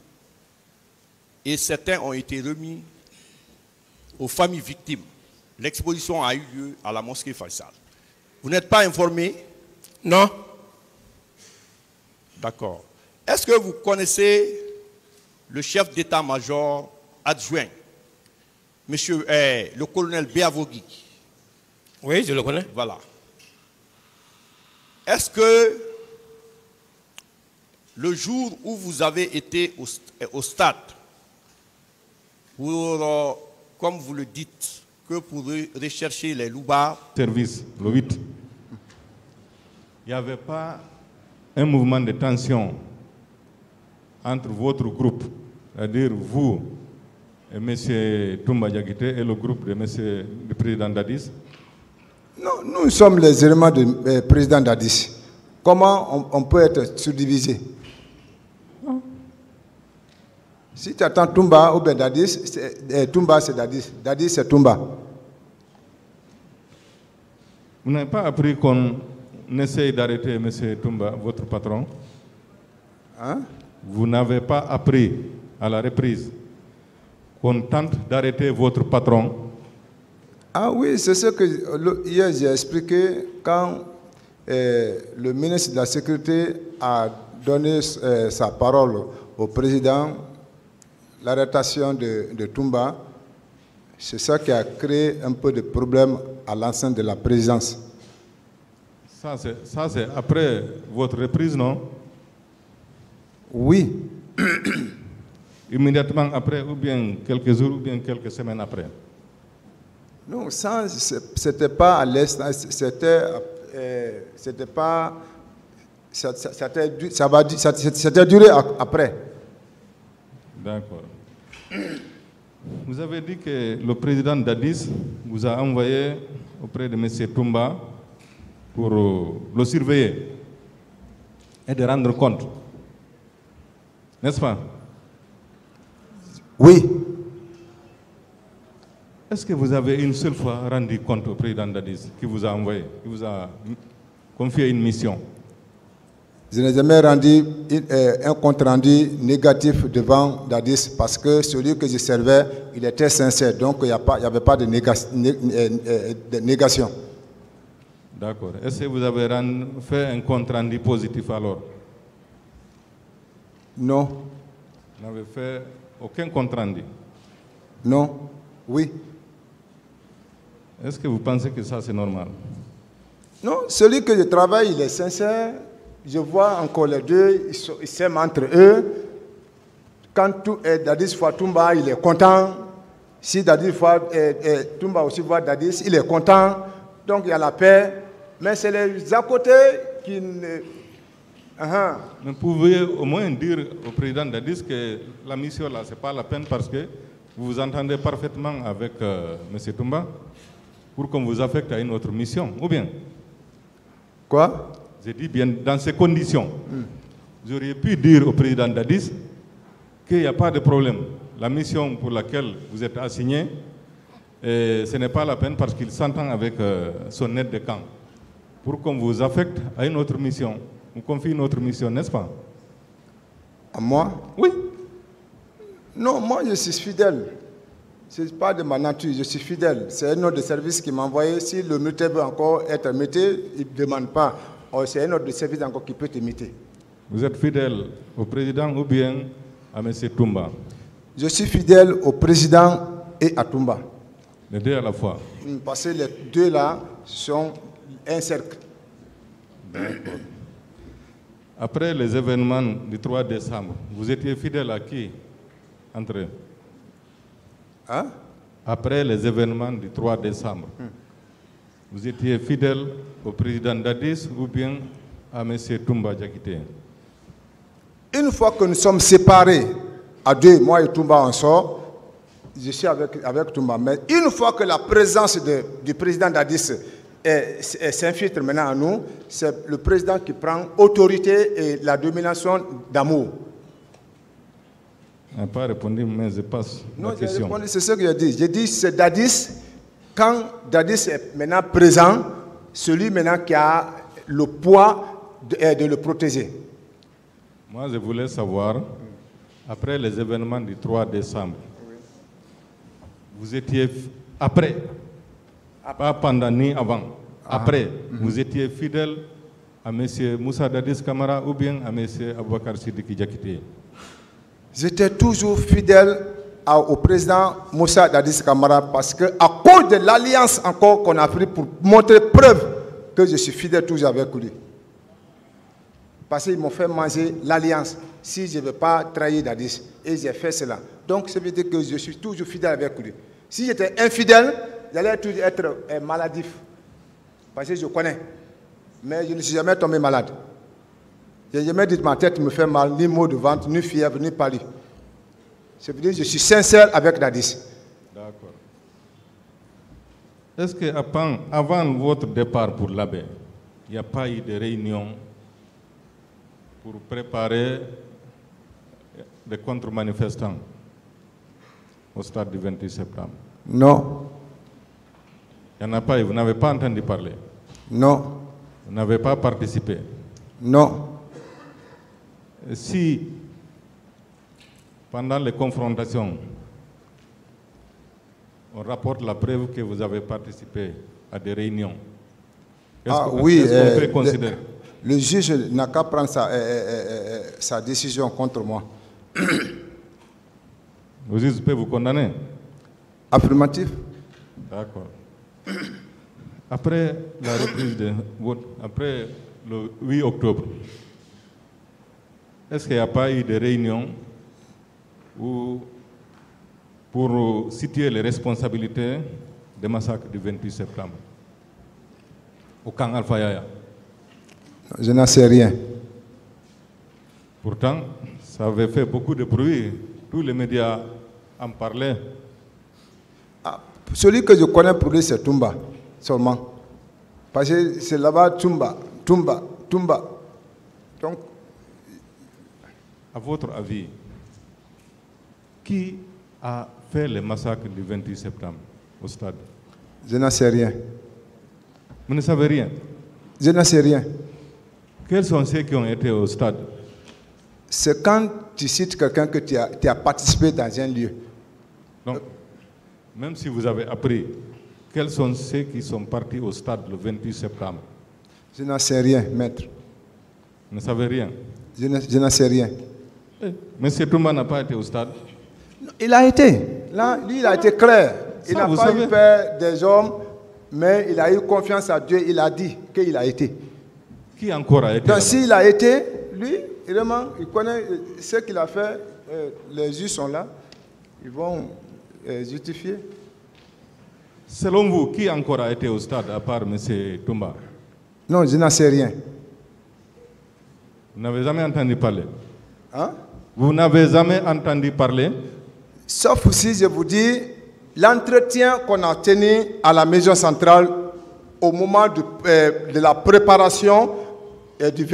Et certains ont été remis aux familles victimes. L'exposition a eu lieu à la mosquée Faisal. Vous n'êtes pas informé? Non. D'accord. Est-ce que vous connaissez le chef d'état-major adjoint monsieur, le colonel Béavogui. Oui, je le connais. Voilà. Est-ce que le jour où vous avez été au stade, pour, comme vous le dites, que pour rechercher les loupards, service, le 8, il n'y avait pas un mouvement de tension entre votre groupe, c'est-à-dire vous et M. Toumba Diakité et le groupe de le président Dadis? Non, nous sommes les éléments du président Dadis. Comment on peut être subdivisé? Si tu attends Toumba ou bien Dadis, Toumba c'est Dadis, Dadis c'est Toumba. Vous n'avez pas appris qu'on essaye d'arrêter M. Toumba, votre patron? Hein? Vous n'avez pas appris à la reprise qu'on tente d'arrêter votre patron? Ah oui, c'est ce que hier j'ai expliqué quand le ministre de la Sécurité a donné sa parole au président. L'arrestation de Toumba, c'est ça qui a créé un peu de problème à l'enceinte de la présidence. Ça, c'est après votre reprise, non? Oui. Immédiatement après, ou bien quelques jours, ou bien quelques semaines après? Non, ça, c'était pas à l'est, c'était pas... C'était duré après. D'accord. Vous avez dit que le président Dadis vous a envoyé auprès de M. Toumba pour le surveiller et de rendre compte. N'est-ce pas? Oui. Est-ce que vous avez une seule fois rendu compte au président Dadis qui vous a envoyé, qui vous a confié une mission? Je n'ai jamais rendu un compte rendu négatif devant Dadis parce que celui que je servais, il était sincère. Donc, il n'y avait pas de négation. D'accord. Est-ce que vous avez fait un compte rendu positif alors? Non. Vous n'avez fait aucun compte rendu? Non. Oui. Est-ce que vous pensez que ça c'est normal? Non, celui que je travaille, il est sincère. Je vois encore les deux, ils s'aiment entre eux. Quand Dadis voit Toumba, il est content. Si Dadis voit Toumba aussi voit Dadis, il est content. Donc il y a la paix. Mais c'est les à côté qui ne... Vous pouvez au moins dire au président Dadis que la mission là, ce n'est pas la peine parce que vous vous entendez parfaitement avec M. Toumba pour qu'on vous affecte à une autre mission, ou bien? Quoi? J'ai dit bien, dans ces conditions, vous auriez pu dire au président Dadis qu'il n'y a pas de problème. La mission pour laquelle vous êtes assigné, ce n'est pas la peine parce qu'il s'entend avec son aide de camp. Pour qu'on vous affecte à une autre mission, vous confie une autre mission, n'est-ce pas? À moi? Oui. Non, moi je suis fidèle. Ce n'est pas de ma nature, je suis fidèle. C'est un autre service qui m'a envoyé. Si le militaire veut encore être imité, il ne demande pas. C'est un autre service encore qui peut t'imiter. Vous êtes fidèle au président ou bien à M. Toumba? Je suis fidèle au président et à Toumba. Les deux à la fois? Parce que les deux là sont un cercle. D'accord. Après les événements du 3 décembre, vous étiez fidèle à qui entre eux? Hein? Après les événements du 3 décembre, vous étiez fidèle au président Dadis ou bien à M. Toumba Diakité? Une fois que nous sommes séparés à deux, moi et Toumba on sort, je suis avec Toumba. Mais une fois que la présence du président Dadis s'infiltre maintenant à nous, c'est le président qui prend autorité et la domination d'amour. Je n'ai pas répondu, mais je passe la question. Non, c'est ce que j'ai dit. J'ai dit c'est Dadis. Quand Dadis est maintenant présent, celui maintenant qui a le poids de le protéger. Moi, je voulais savoir, après les événements du 3 décembre, vous étiez après, pas pendant ni avant, après, vous étiez fidèle à M. Moussa Dadis Camara ou bien à M. Aboubakar Sidiki Diakité? J'étais toujours fidèle au président Moussa Dadis Camara parce que à cause de l'alliance encore qu'on a pris pour montrer preuve que je suis fidèle toujours avec lui. Parce qu'ils m'ont fait manger l'alliance si je ne veux pas trahir Dadis. Et j'ai fait cela. Donc ça veut dire que je suis toujours fidèle avec lui. Si j'étais infidèle, j'allais toujours être maladif. Parce que je connais. Mais je ne suis jamais tombé malade. Je n'ai jamais dit que ma tête me fait mal, ni maux de ventre, ni fièvre, ni pâlie. Ça veut dire que je suis sincère avec Dadis. D'accord. Est-ce qu'avant votre départ pour l'Abbé, il n'y a pas eu de réunion pour préparer des contre-manifestants au stade du 28 septembre? Non. Il n'y en a pas et vous n'avez pas entendu parler? Non. Vous n'avez pas participé? Non. Si, pendant les confrontations, on rapporte la preuve que vous avez participé à des réunions, oui, qu'on peut considérer? Le juge n'a qu'à prendre sa décision contre moi. Le juge peut vous condamner? Affirmatif. D'accord. Après la reprise de vote, après le 8 octobre, est-ce qu'il n'y a pas eu de réunion pour situer les responsabilités des massacres du 28 septembre au camp Alpha Yaya? Je n'en sais rien. Pourtant, ça avait fait beaucoup de bruit. Tous les médias en parlaient. Celui que je connais pour lui, c'est Toumba, seulement. Parce que c'est là-bas Toumba. Donc, à votre avis, qui a fait le massacre du 28 septembre au stade? Je n'en sais rien. Vous ne savez rien? Je n'en sais rien. Quels sont ceux qui ont été au stade? C'est quand tu cites quelqu'un que tu as participé dans un lieu. Donc, même si vous avez appris, quels sont ceux qui sont partis au stade le 28 septembre? Je n'en sais rien, maître. Vous ne savez rien? Je n'en sais rien. Monsieur Toumba n'a pas été au stade? Il a été. Là, lui, il a été clair. Il n'a pas eu peur des hommes, mais il a eu confiance à Dieu. Il a dit qu'il a été. Qui encore a été? Donc, s'il a été, lui, vraiment, il connaît ce qu'il a fait. Les juges sont là. Ils vont justifier. Selon vous, qui encore a été au stade à part M. Toumba? Non, je n'en sais rien. Vous n'avez jamais entendu parler? Hein? Vous n'avez jamais entendu parler? Sauf si je vous dis, l'entretien qu'on a tenu à la maison centrale au moment de la préparation du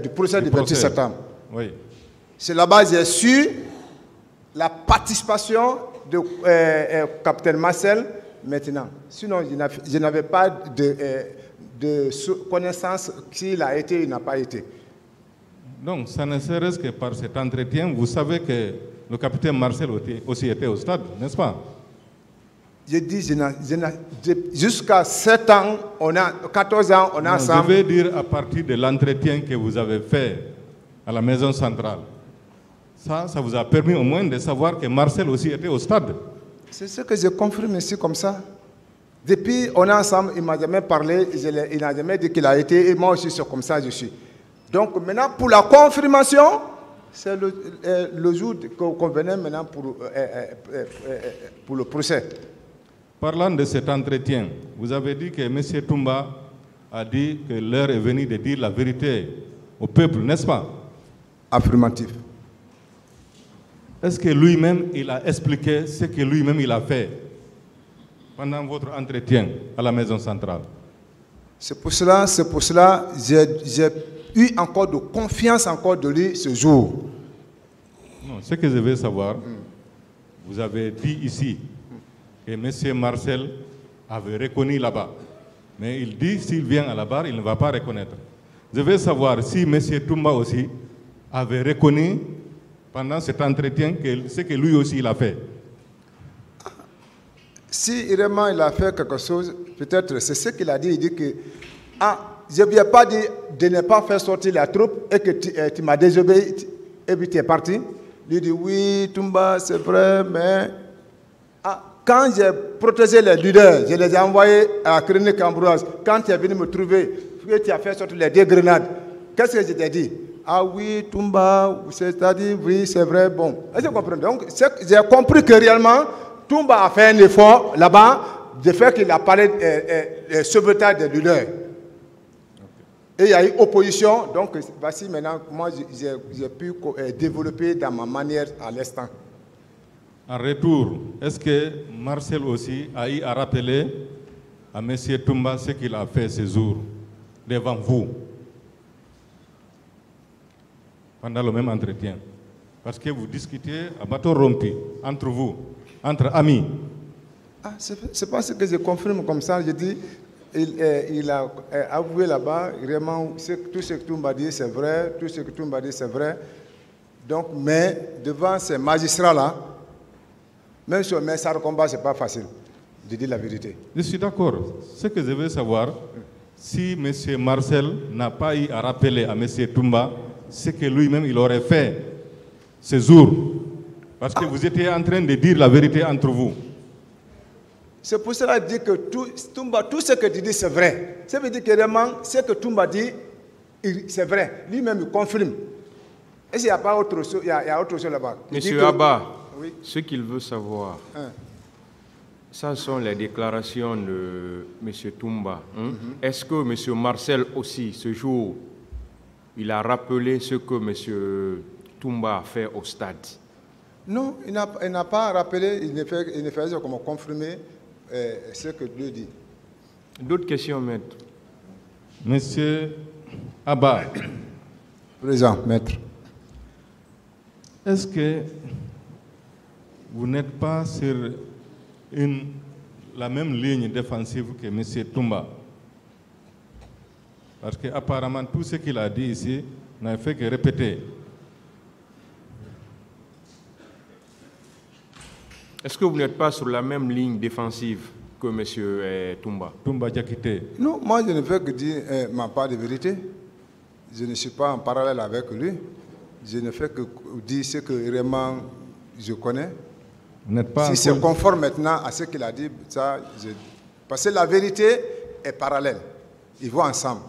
procès du 28 septembre. Oui. C'est là-bas que j'ai su la participation de capitaine Marcel maintenant. Sinon, je n'avais pas de connaissance s'il a été ou il n'a pas été. Donc, ça ne serait-ce que par cet entretien, vous savez que le capitaine Marcel aussi était au stade, n'est-ce pas? Je dis, jusqu'à 7 ans, 14 ans, on a ensemble. Je veux dire à partir de l'entretien que vous avez fait à la maison centrale. Ça vous a permis au moins de savoir que Marcel aussi était au stade. C'est ce que je confirme ici comme ça. Depuis, on est ensemble, il ne m'a jamais parlé, il n'a jamais dit qu'il a été, et moi aussi, c'est comme ça je suis. Donc maintenant, pour la confirmation, c'est le jour qu'on venait maintenant pour le procès. Parlant de cet entretien, vous avez dit que M. Toumba a dit que l'heure est venue de dire la vérité au peuple, n'est-ce pas? Affirmatif. Est-ce que lui-même, il a expliqué ce que lui-même il a fait pendant votre entretien à la maison centrale? C'est pour cela, j'ai eu encore de confiance encore de lui ce jour. Non, ce que je veux savoir, vous avez dit ici que M. Marcel avait reconnu là-bas. Mais il dit s'il vient à la barre, il ne va pas reconnaître. Je veux savoir si M. Toumba aussi avait reconnu pendant cet entretien ce que lui aussi il a fait. Si vraiment il a fait quelque chose, peut-être c'est ce qu'il a dit. Il dit que je ne lui ai pas dit de ne pas faire sortir la troupe et que tu m'as désobéi et puis tu es parti. lui dit oui, Toumba, c'est vrai, mais quand j'ai protégé les leaders, je les ai envoyés à la clinique Ambroise. Quand tu es venu me trouver, tu as fait sortir les 2 grenades. Qu'est-ce que je t'ai dit? Ah oui, Toumba, c'est-à-dire, oui, c'est vrai, bon. Est-ce que vous comprenez? Donc, j'ai compris que réellement, Toumba a fait un effort là-bas, de fait qu'il a parlé de sauvetage des leaders. Et il y a eu opposition, donc voici maintenant comment j'ai pu développer dans ma manière à l'instant. En retour, est-ce que Marcel aussi a eu à rappeler à M. Toumba ce qu'il a fait ce jour devant vous, pendant le même entretien? Parce que vous discutiez à bateau rompu, entre vous, entre amis. C'est pas ce que je confirme comme ça. Je dis, il a avoué là-bas, vraiment, tout ce que Toumba dit, c'est vrai, tout ce que Toumba dit, c'est vrai. Donc, mais devant ces magistrats-là, même sur mes de combat, ce n'est pas facile de dire la vérité. Je suis d'accord. Ce que je veux savoir, si M. Marcel n'a pas eu à rappeler à M. Toumba ce que lui-même il aurait fait ce jour, parce que vous étiez en train de dire la vérité entre vous. C'est pour cela que je dis que Toumba, tout ce que tu dis, c'est vrai. Ça veut dire que vraiment, ce que Toumba dit, c'est vrai. Lui-même, il confirme. Et s'il n'y a pas autre chose, il y a autre chose là-bas. Monsieur Abba, oui. Ce qu'il veut savoir, ça sont les déclarations de M. Toumba. Est-ce que M. Marcel aussi, ce jour, il a rappelé ce que M. Toumba a fait au stade? Non, il n'a pas rappelé, il ne faisait comme confirmer ce que Dieu dit. D'autres questions, maître? Monsieur Abba. Présent, maître. Est-ce que vous n'êtes pas sur la même ligne défensive que M. Toumba? Parce qu'apparemment, tout ce qu'il a dit ici n'a fait que répéter. Est-ce que vous n'êtes pas sur la même ligne défensive que M. Toumba? Toumba Diakité. Non, moi je ne fais que dire ma part de vérité. Je ne suis pas en parallèle avec lui. Je ne fais que dire ce que vraiment je connais. Si c'est conforme maintenant à ce qu'il a dit, ça, parce que la vérité est parallèle. Ils vont ensemble.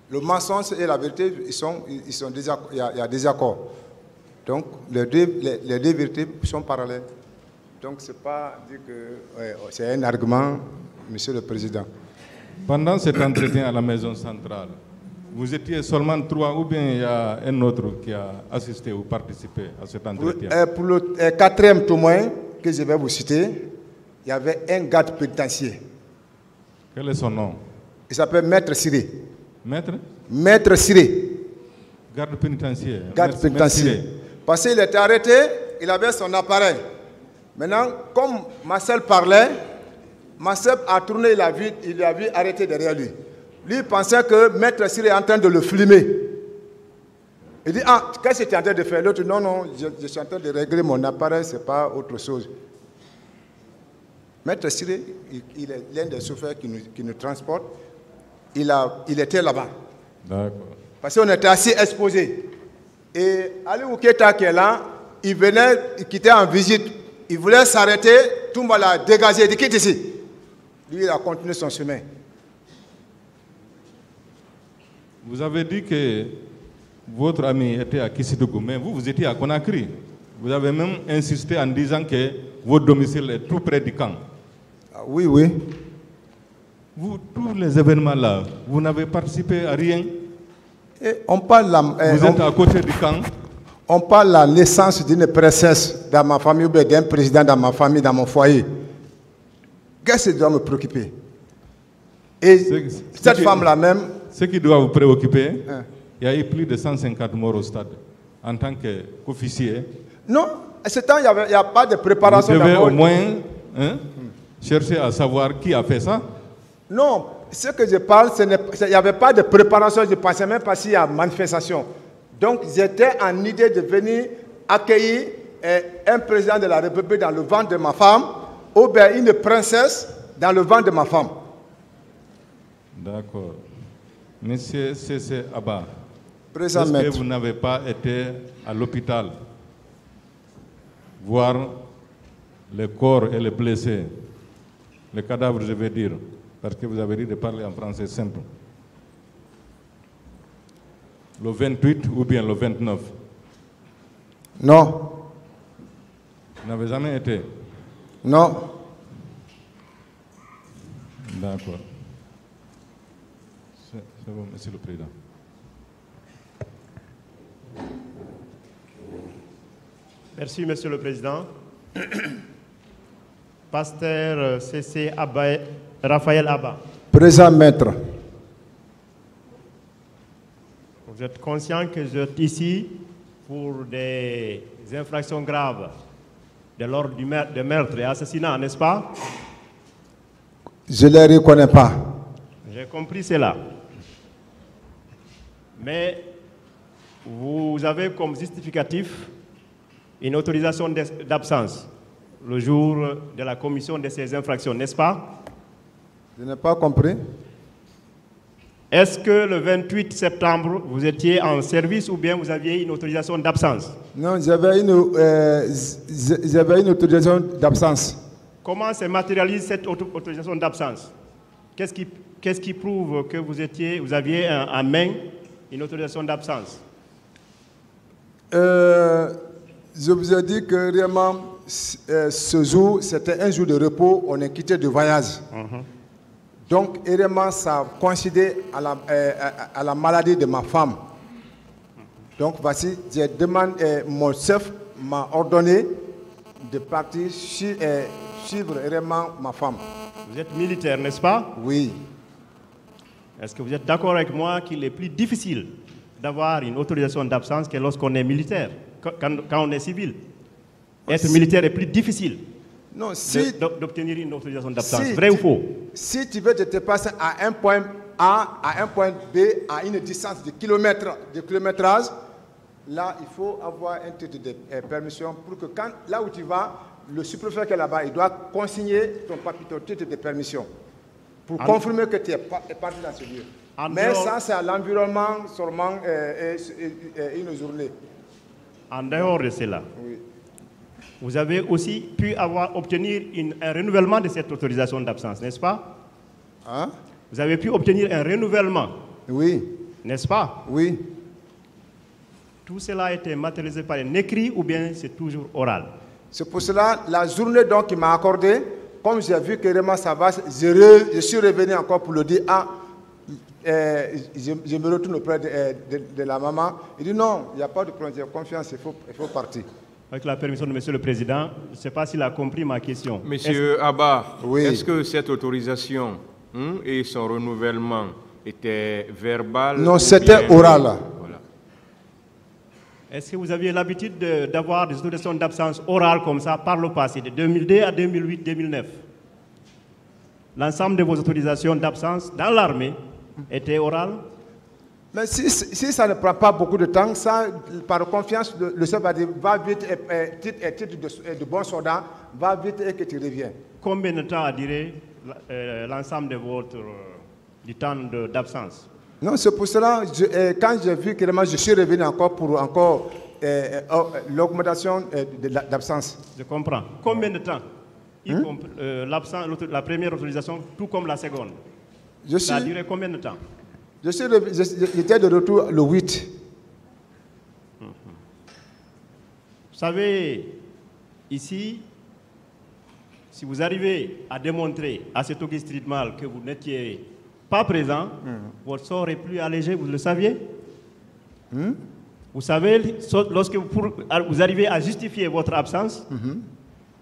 Le mensonge et la vérité, il y a des accords. Donc, les deux vérités sont parallèles. Donc, ce n'est pas dire que c'est un argument, Monsieur le Président. Pendant cet entretien à la Maison Centrale, vous étiez seulement 3 ou bien il y a un autre qui a assisté ou participé à cet entretien? Pour le 4e témoin que je vais vous citer, il y avait un garde pénitentiaire. Quel est son nom? Il s'appelle Maître Siré. Maître? Maître Siré. Garde pénitentiaire. Garde pénitentiaire. Parce qu'il était arrêté, il avait son appareil. Maintenant, comme Marcel parlait, Marcel a tourné, il l'a vu arrêté derrière lui. Lui pensait que Maître Siré est en train de le filmer. Il dit, ah, qu'est-ce que tu es en train de faire? L'autre, non, non, je suis en train de régler mon appareil, ce n'est pas autre chose. Maître Siré, il est l'un des chauffeurs qui nous transporte. Il était là-bas. D'accord. Parce qu'on était assez exposés. Et Ali Ouketa qui est là, il quittait en visite. Il voulait s'arrêter, Toumba l'a dégagé, il dit quitte ici. Lui, il a continué son chemin. Vous avez dit que votre ami était à Kisitougou, mais vous étiez à Conakry. Vous avez même insisté en disant que votre domicile est tout près du camp. Oui, oui. Vous, tous les événements là, vous n'avez participé à rien? Et on parle vous êtes à côté du camp? On parle de la naissance d'une princesse dans ma famille ou d'un président dans ma famille, dans mon foyer. Qu'est-ce qui doit me préoccuper? Et cette femme-là même... Ce qui doit vous préoccuper, il y a eu plus de 150 morts au stade en tant qu'officier. Non, à ce temps, il n'y a pas de préparation. Vous devez au moins chercher à savoir qui a fait ça. Non, ce que je parle, il n'y avait pas de préparation, je ne pensais même pas s'il y a manifestation. Donc, j'étais en idée de venir accueillir un président de la République dans le ventre de ma femme, ou bien une princesse dans le ventre de ma femme. D'accord. Monsieur C.C. Abba, est-ce que vous n'avez pas été à l'hôpital voir les corps et les blessés, les cadavres, je vais dire, parce que vous avez dit de parler en français simple. Le 28 ou bien le 29? Non. Vous n'avez jamais été? Non. D'accord. C'est bon, Monsieur le Président. Merci, Monsieur le Président. Pasteur C.C. Raphaël Abba. Présent, maître. Vous êtes conscient que vous êtes ici pour des infractions graves de l'ordre de meurtre et assassinat, n'est-ce pas? Je ne les reconnais pas. J'ai compris cela. Mais vous avez comme justificatif une autorisation d'absence le jour de la commission de ces infractions, n'est-ce pas? Je n'ai pas compris. Est-ce que le 28 septembre, vous étiez en service ou bien vous aviez une autorisation d'absence? Non, j'avais une autorisation d'absence. Comment se matérialise cette autorisation d'absence? Qu'est-ce qui prouve que vous aviez en main une autorisation d'absence? Je vous ai dit que vraiment, ce jour, c'était un jour de repos, on est quitté de voyage. Donc, vraiment, ça coïncidait à la maladie de ma femme. Donc, voici, j'ai demandé, mon chef m'a ordonné de partir suivre vraiment ma femme. Vous êtes militaire, n'est-ce pas? Oui. Est-ce que vous êtes d'accord avec moi qu'il est plus difficile d'avoir une autorisation d'absence que lorsqu'on est militaire, quand on est civil? Être militaire est plus difficile d'obtenir une autorisation d'absence. Vrai ou faux? Si tu veux te déplacer à un point A, à un point B, à une distance de kilométrage, là, il faut avoir un titre de permission pour que là où tu vas, le sous-préfet qui est là-bas, il doit consigner ton titre de permission pour confirmer que tu es parti dans ce lieu. Mais ça, c'est à l'environnement seulement une journée. En dehors de cela, oui. Vous avez aussi pu obtenir un renouvellement de cette autorisation d'absence, n'est-ce pas? Hein? Vous avez pu obtenir un renouvellement. Oui. N'est-ce pas? Oui. Tout cela a été matérialisé par un écrit ou bien c'est toujours oral? C'est pour cela, la journée donc qu'il m'a accordée, comme j'ai vu que vraiment ça va, je suis revenu encore pour le dire, je me retourne auprès de la maman. Il dit non, il n'y a pas de problème, j'ai confiance, il faut partir. Avec la permission de Monsieur le Président, je ne sais pas s'il a compris ma question. Monsieur Abba, oui. Est-ce que cette autorisation et son renouvellement étaient verbal? Non, c'était oral. Voilà. Est-ce que vous aviez l'habitude d'avoir des autorisations d'absence orales comme ça par le passé, de 2002 à 2008-2009? L'ensemble de vos autorisations d'absence dans l'armée étaient orales? Mais si ça ne prend pas beaucoup de temps, ça, par confiance, le chef va dire, va vite, titre de bon soldat, va vite et que tu reviens. Combien de temps a duré l'ensemble de du temps d'absence? Non, c'est pour cela, quand j'ai vu que je suis revenu encore pour l'augmentation d'absence. Je comprends. Combien de temps? La première autorisation, tout comme la seconde. Ça a duré combien de temps? J'étais de retour le 8. Vous savez, ici, si vous arrivez à démontrer à cet Auguste Tribunal que vous n'étiez pas présent, votre sort est plus allégé, vous le saviez? Vous savez, lorsque vous arrivez à justifier votre absence,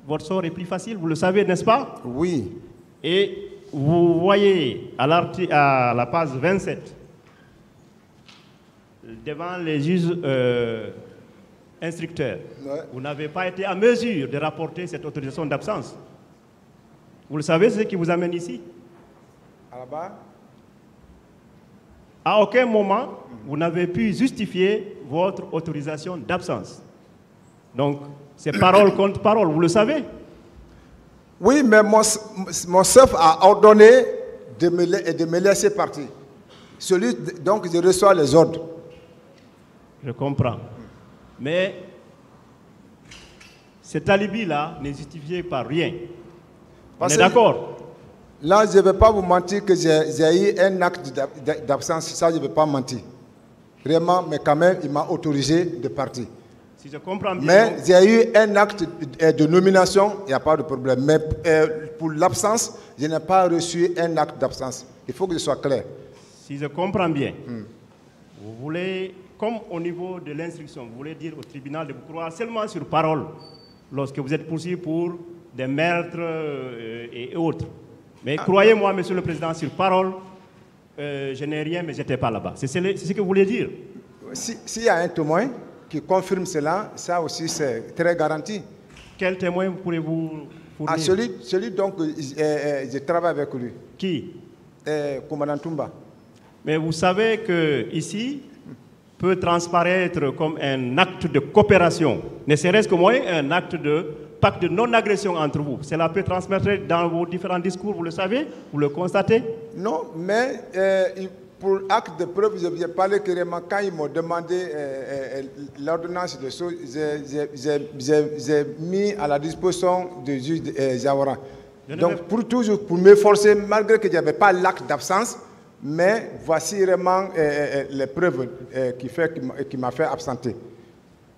votre sort est plus facile, vous le savez, n'est-ce pas? Oui. Et vous voyez à la page 27, devant les juges instructeurs, vous n'avez pas été en mesure de rapporter cette autorisation d'absence. Vous le savez, c'est ce qui vous amène ici? À aucun moment, vous n'avez pu justifier votre autorisation d'absence. Donc, c'est parole contre parole, vous le savez? Oui, mais mon chef a ordonné de me laisser partir. Donc, je reçois les ordres. Je comprends. Mais Cet alibi-là n'est justifié par rien. On Parce est que d'accord? Là, je ne vais pas vous mentir que j'ai eu un acte d'absence, ça je ne vais pas mentir. Vraiment, mais quand même, il m'a autorisé de partir. Si je comprends bien. Mais j'ai eu un acte de nomination, il n'y a pas de problème. Mais pour l'absence, je n'ai pas reçu un acte d'absence. Il faut que je sois clair. Si je comprends bien, vous voulez, comme au niveau de l'instruction, vous voulez dire au tribunal de vous croire seulement sur parole lorsque vous êtes poursuivi pour des meurtres et autres. Mais croyez-moi, Monsieur le Président, sur parole, je n'ai rien, mais je n'étais pas là-bas. C'est ce que vous voulez dire? S'il y a un témoin qui confirme cela, ça aussi c'est très garanti. Quel témoin pourrez-vous fournir? Celui donc, je travaille avec lui. Qui? Commandant Toumba. Mais vous savez que ici peut transparaître comme un acte de coopération, ne serait-ce qu'au moins un acte de pacte de non-agression entre vous. Cela peut transmettre dans vos différents discours, vous le savez, vous le constatez? Non, mais pour acte de preuve, je vais parler clairement. Quand ils m'ont demandé l'ordonnance de choses, j'ai mis à la disposition du juge Jawara. Donc, pour m'efforcer, malgré que je n'avais pas l'acte d'absence, mais voici vraiment les preuves qui m'a fait absenter.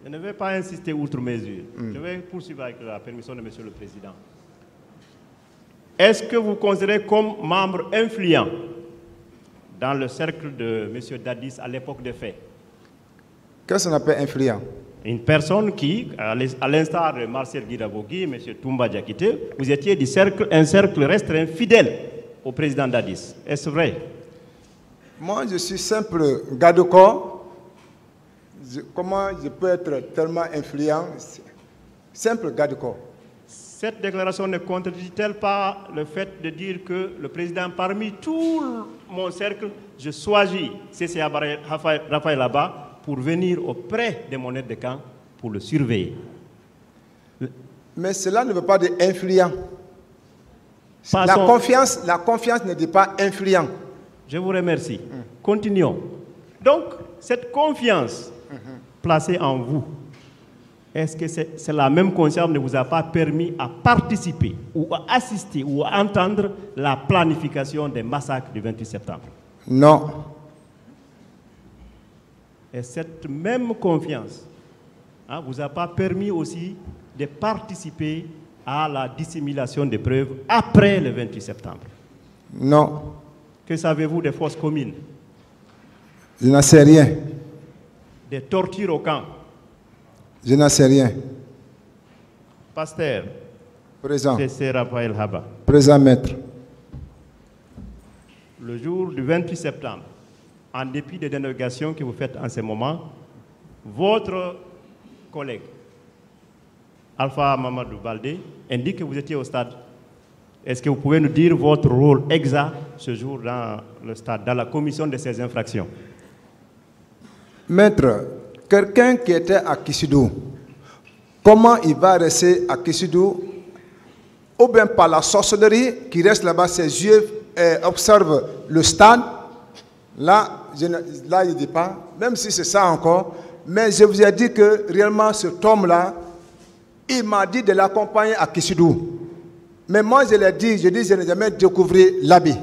Je ne vais pas insister outre mesure. Je vais poursuivre avec la permission de Monsieur le Président. Est-ce que vous considérez comme membre influent dans le cercle de M. Dadis à l'époque des faits? Qu'est-ce qu'on appelle influent? Une personne qui, à l'instar de Marcel Guidabogui, M. Toumba Diakité, vous étiez un cercle restreint fidèle au président Dadis. Est-ce vrai? Moi, je suis simple garde-corps. Comment je peux être tellement influent? Simple garde-corps. Cette déclaration ne contredit-elle pas le fait de dire que le président, parmi tout mon cercle, je choisis C.C. Raphaël Abba pour venir auprès de mon aide de camp pour le surveiller? Mais cela ne veut pas dire influent. La confiance ne dit pas influent. Je vous remercie. Continuons. Donc, cette confiance placée en vous, est-ce que c'est la même conscience ne vous a pas permis à participer ou à assister ou à entendre la planification des massacres du 28 septembre? Non. Et cette même confiance vous a pas permis aussi de participer à la dissimulation des preuves après le 28 septembre? Non. Que savez-vous des fosses communes? Je n'en sais rien. Des tortures au camp? Je n'en sais rien. Pasteur. Présent. C.C. Raphaël Abba. Présent, maître. Le jour du 28 septembre, en dépit des dénégations que vous faites en ce moment, votre collègue, Alpha Mamadou Baldé, indique que vous étiez au stade. Est-ce que vous pouvez nous dire votre rôle exact ce jour dans le stade, dans la commission de ces infractions? Maître, quelqu'un qui était à Kissidou, comment il va rester à Kissidou, ou bien par la sorcellerie qui reste là-bas, ses yeux observent le stade? Là, je ne dis pas, même si c'est ça encore, mais je vous ai dit que réellement cet homme-là, il m'a dit de l'accompagner à Kissidou. Mais moi, je l'ai dit, je n'ai jamais découvert l'habit.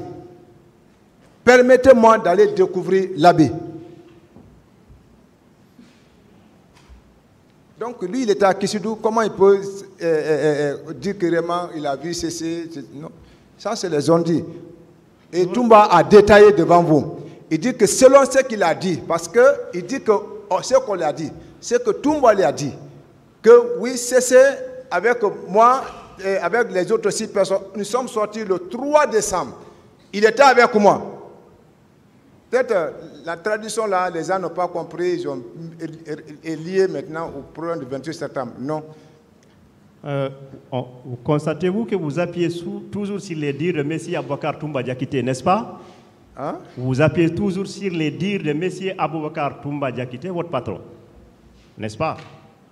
Permettez-moi d'aller découvrir l'habit. Donc, lui, il était à Kissidou. Comment il peut dire que vraiment il a vu ceci? Non. Ça, c'est les ondits. Et Toumba a détaillé devant vous. Il dit que selon ce qu'il a dit, parce qu'il dit que ce qu'on lui a dit, c'est que Toumba lui a dit que oui, c'est avec moi et avec les autres 6 personnes, nous sommes sortis le 3 décembre. Il était avec moi. Peut-être la tradition là, les gens n'ont pas compris, ils ont lié maintenant au problème du 28 septembre. Non. Constatez-vous que vous appuyez toujours sur les dires de M. Aboubakar Toumba Diakité, n'est-ce pas? Hein? Vous appuyez toujours sur les dires de M. Aboubakar Toumba Diakité, votre patron, n'est-ce pas?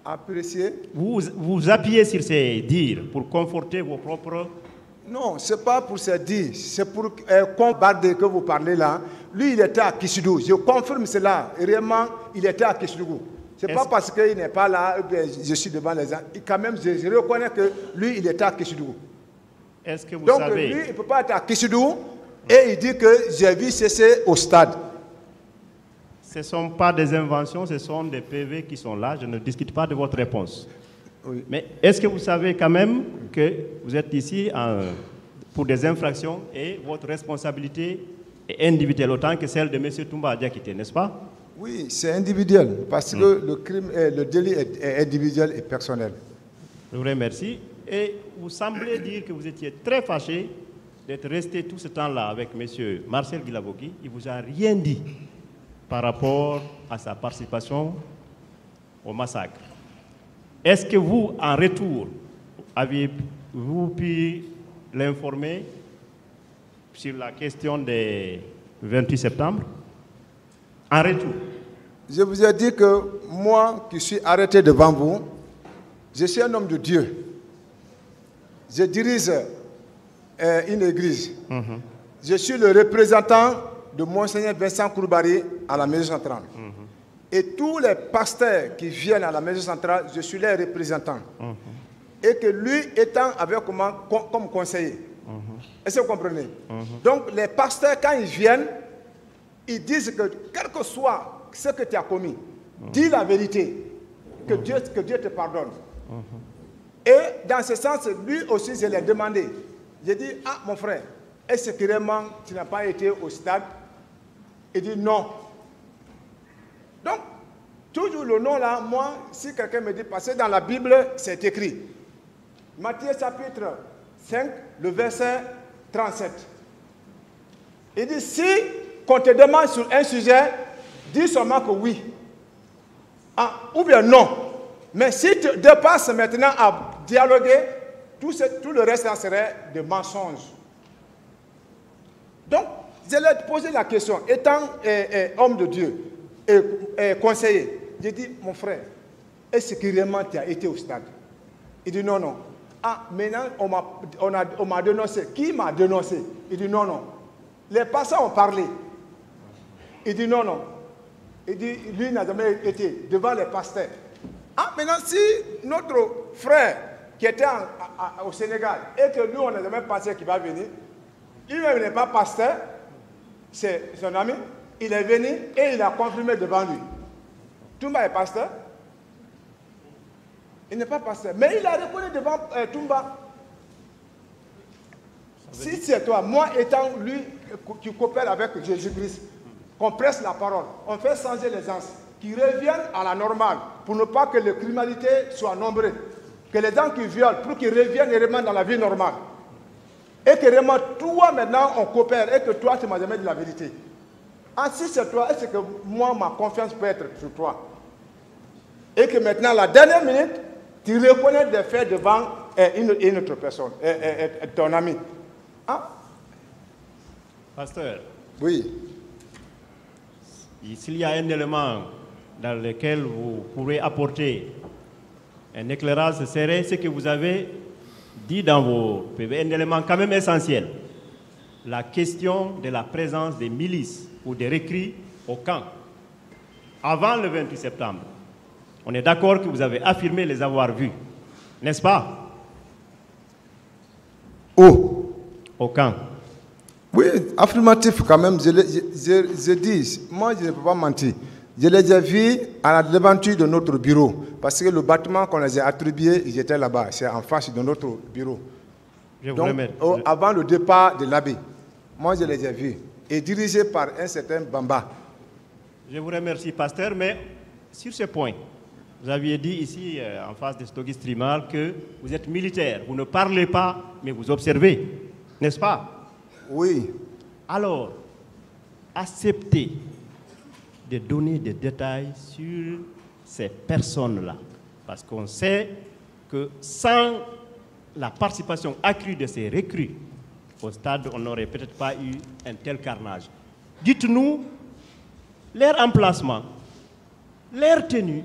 Apprécié. Vous appuyez sur ces dires pour conforter vos propres... Non, ce n'est pas pour se dire, c'est pour combattre que vous parlez là. Lui, il était à Kissidou. Je confirme cela. Réellement, il était à Kissidou. Ce n'est pas parce qu'il n'est pas là, je suis devant les gens. Quand même, je reconnais que lui, il était à Kishidougou. Est-ce que vous Donc, savez... lui, il ne peut pas être à Kishidougou et il dit que j'ai vu cesser au stade. Ce ne sont pas des inventions, ce sont des PV qui sont là. Je ne discute pas de votre réponse. Oui. Mais est-ce que vous savez quand même que vous êtes ici pour des infractions et votre responsabilité est individuelle autant que celle de M. Toumba Diakité, n'est-ce pas? Oui, c'est individuel parce que le crime, le délit est individuel et personnel. Je vous remercie. Et vous semblez dire que vous étiez très fâché d'être resté tout ce temps-là avec M. Marcel Guilavogui. Il ne vous a rien dit par rapport à sa participation au massacre. Est-ce que vous, en retour, avez-vous pu l'informer sur la question des 28 septembre? En retour. Je vous ai dit que moi, qui suis arrêté devant vous, je suis un homme de Dieu. Je dirige une église. Je suis le représentant de Monseigneur Vincent Koulibaly à la Maison Centrale. Et tous les pasteurs qui viennent à la Maison Centrale, je suis leur représentant. Et que lui étant avec moi comme conseiller. Est-ce que vous comprenez? Donc les pasteurs, quand ils viennent, ils disent que quel que soit ce que tu as commis, dis la vérité, que Dieu te pardonne. Et dans ce sens, lui aussi, je l'ai demandé. J'ai dit, ah mon frère, est-ce que vraiment tu n'as pas été au stade? Il dit non. Donc, toujours le nom là, moi, si quelqu'un me dit, parce que dans la Bible, c'est écrit. Matthieu chapitre 5, le verset 37. Il dit, si qu'on te demande sur un sujet, dis seulement que oui. Ah, ou bien non. Mais si tu dépasses maintenant à dialoguer, tout le reste là serait de mensonges. Donc, je lui ai posé la question, étant homme de Dieu et conseiller, j'ai dit, mon frère, est-ce que vraiment tu as été au stade? Il dit non, non. Ah, maintenant, on m'a dénoncé. Qui m'a dénoncé? Il dit non, non. Les passants ont parlé. Il dit non, non. Il dit, lui n'a jamais été devant les pasteurs. Ah, maintenant, si notre frère qui était au Sénégal et que nous, on n'a jamais pensé qu'il va venir, lui-même n'est pas pasteur, c'est son ami, il est venu et il a confirmé devant lui. Toumba est pasteur. Il n'est pas pasteur, mais il a reconnu devant Toumba. Si c'est toi, moi étant lui qui coopère avec Jésus-Christ, qu'on presse la parole, on fait changer les gens, qui reviennent à la normale, pour ne pas que les criminalités soient nombreuses, que les gens qui violent, pour qu'ils reviennent et remontent dans la vie normale. Et que vraiment, toi maintenant, on coopère, et que toi, tu ne m'as jamais dit la vérité. Ah, si c'est toi, est-ce que moi, ma confiance peut être sur toi? Et que maintenant, la dernière minute, tu reconnais des faits devant une autre personne, ton ami. Ah? Pasteur. Oui. S'il y a un élément dans lequel vous pourrez apporter un éclairage, ce serait ce que vous avez dit dans vos PV, un élément quand même essentiel. La question de la présence des milices ou des recrues au camp avant le 28 septembre. On est d'accord que vous avez affirmé les avoir vus, n'est-ce pas? Où? Au camp. Oui, affirmatif quand même, je dis, moi je ne peux pas mentir. Je les ai vus à la devanture de notre bureau, parce que le bâtiment qu'on les a attribué, ils étaient là-bas, c'est en face de notre bureau. Je vous donc, remercie. Avant le départ de l'abbé, moi je les ai vus, et dirigés par un certain Bamba. Je vous remercie, pasteur, mais sur ce point, vous aviez dit ici, en face de Stogis Trimal, que vous êtes militaire, vous ne parlez pas, mais vous observez, n'est-ce pas? Oui. Alors, acceptez de donner des détails sur ces personnes-là. Parce qu'on sait que sans la participation accrue de ces recrues, au stade, on n'aurait peut-être pas eu un tel carnage. Dites-nous leur emplacement, leur tenue.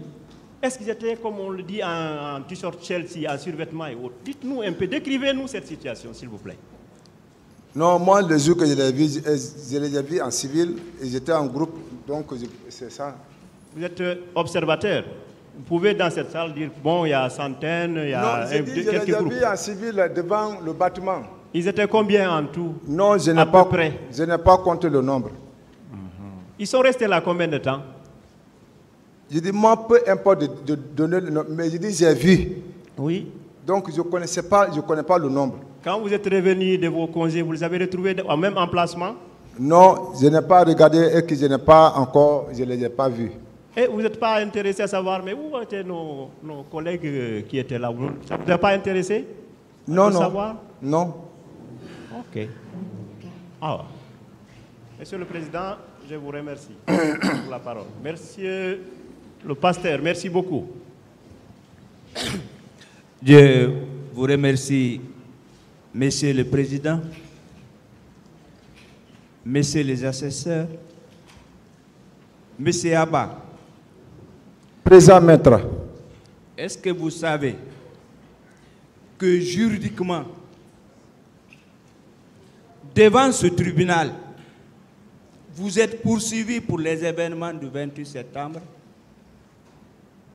Est-ce qu'ils étaient, comme on le dit, en t-shirt Chelsea, en survêtement et autres? Dites-nous un peu, décrivez-nous cette situation, s'il vous plaît. Non, moi, le jour que je les ai vus en civil, et j'étais en groupe, donc c'est ça. Vous êtes observateur. Vous pouvez dans cette salle dire, bon, il y a centaines, il y a je les ai vus en civil devant le bâtiment. Ils étaient combien en tout? Non, je n'ai pas compté le nombre. Ils sont restés là combien de temps? Je dis, moi, peu importe de donner le nombre, mais je dis, j'ai vu. Oui. Donc, je ne connais pas le nombre. Quand vous êtes revenu de vos congés, vous les avez retrouvés au même emplacement? Non, je n'ai pas regardé et que je n'ai pas encore, je ne les ai pas vus. Et vous n'êtes pas intéressé à savoir, mais où étaient nos collègues qui étaient là? Ça ne vous a pas intéressé? Non, non. Savoir? Non. Ok. Alors, Monsieur le Président, je vous remercie pour la parole. Monsieur le pasteur, merci beaucoup. Je vous remercie, Monsieur le Président, Messieurs les assesseurs, Monsieur Abba. Présent, maître. Est-ce que vous savez que juridiquement, devant ce tribunal, vous êtes poursuivi pour les événements du 28 septembre?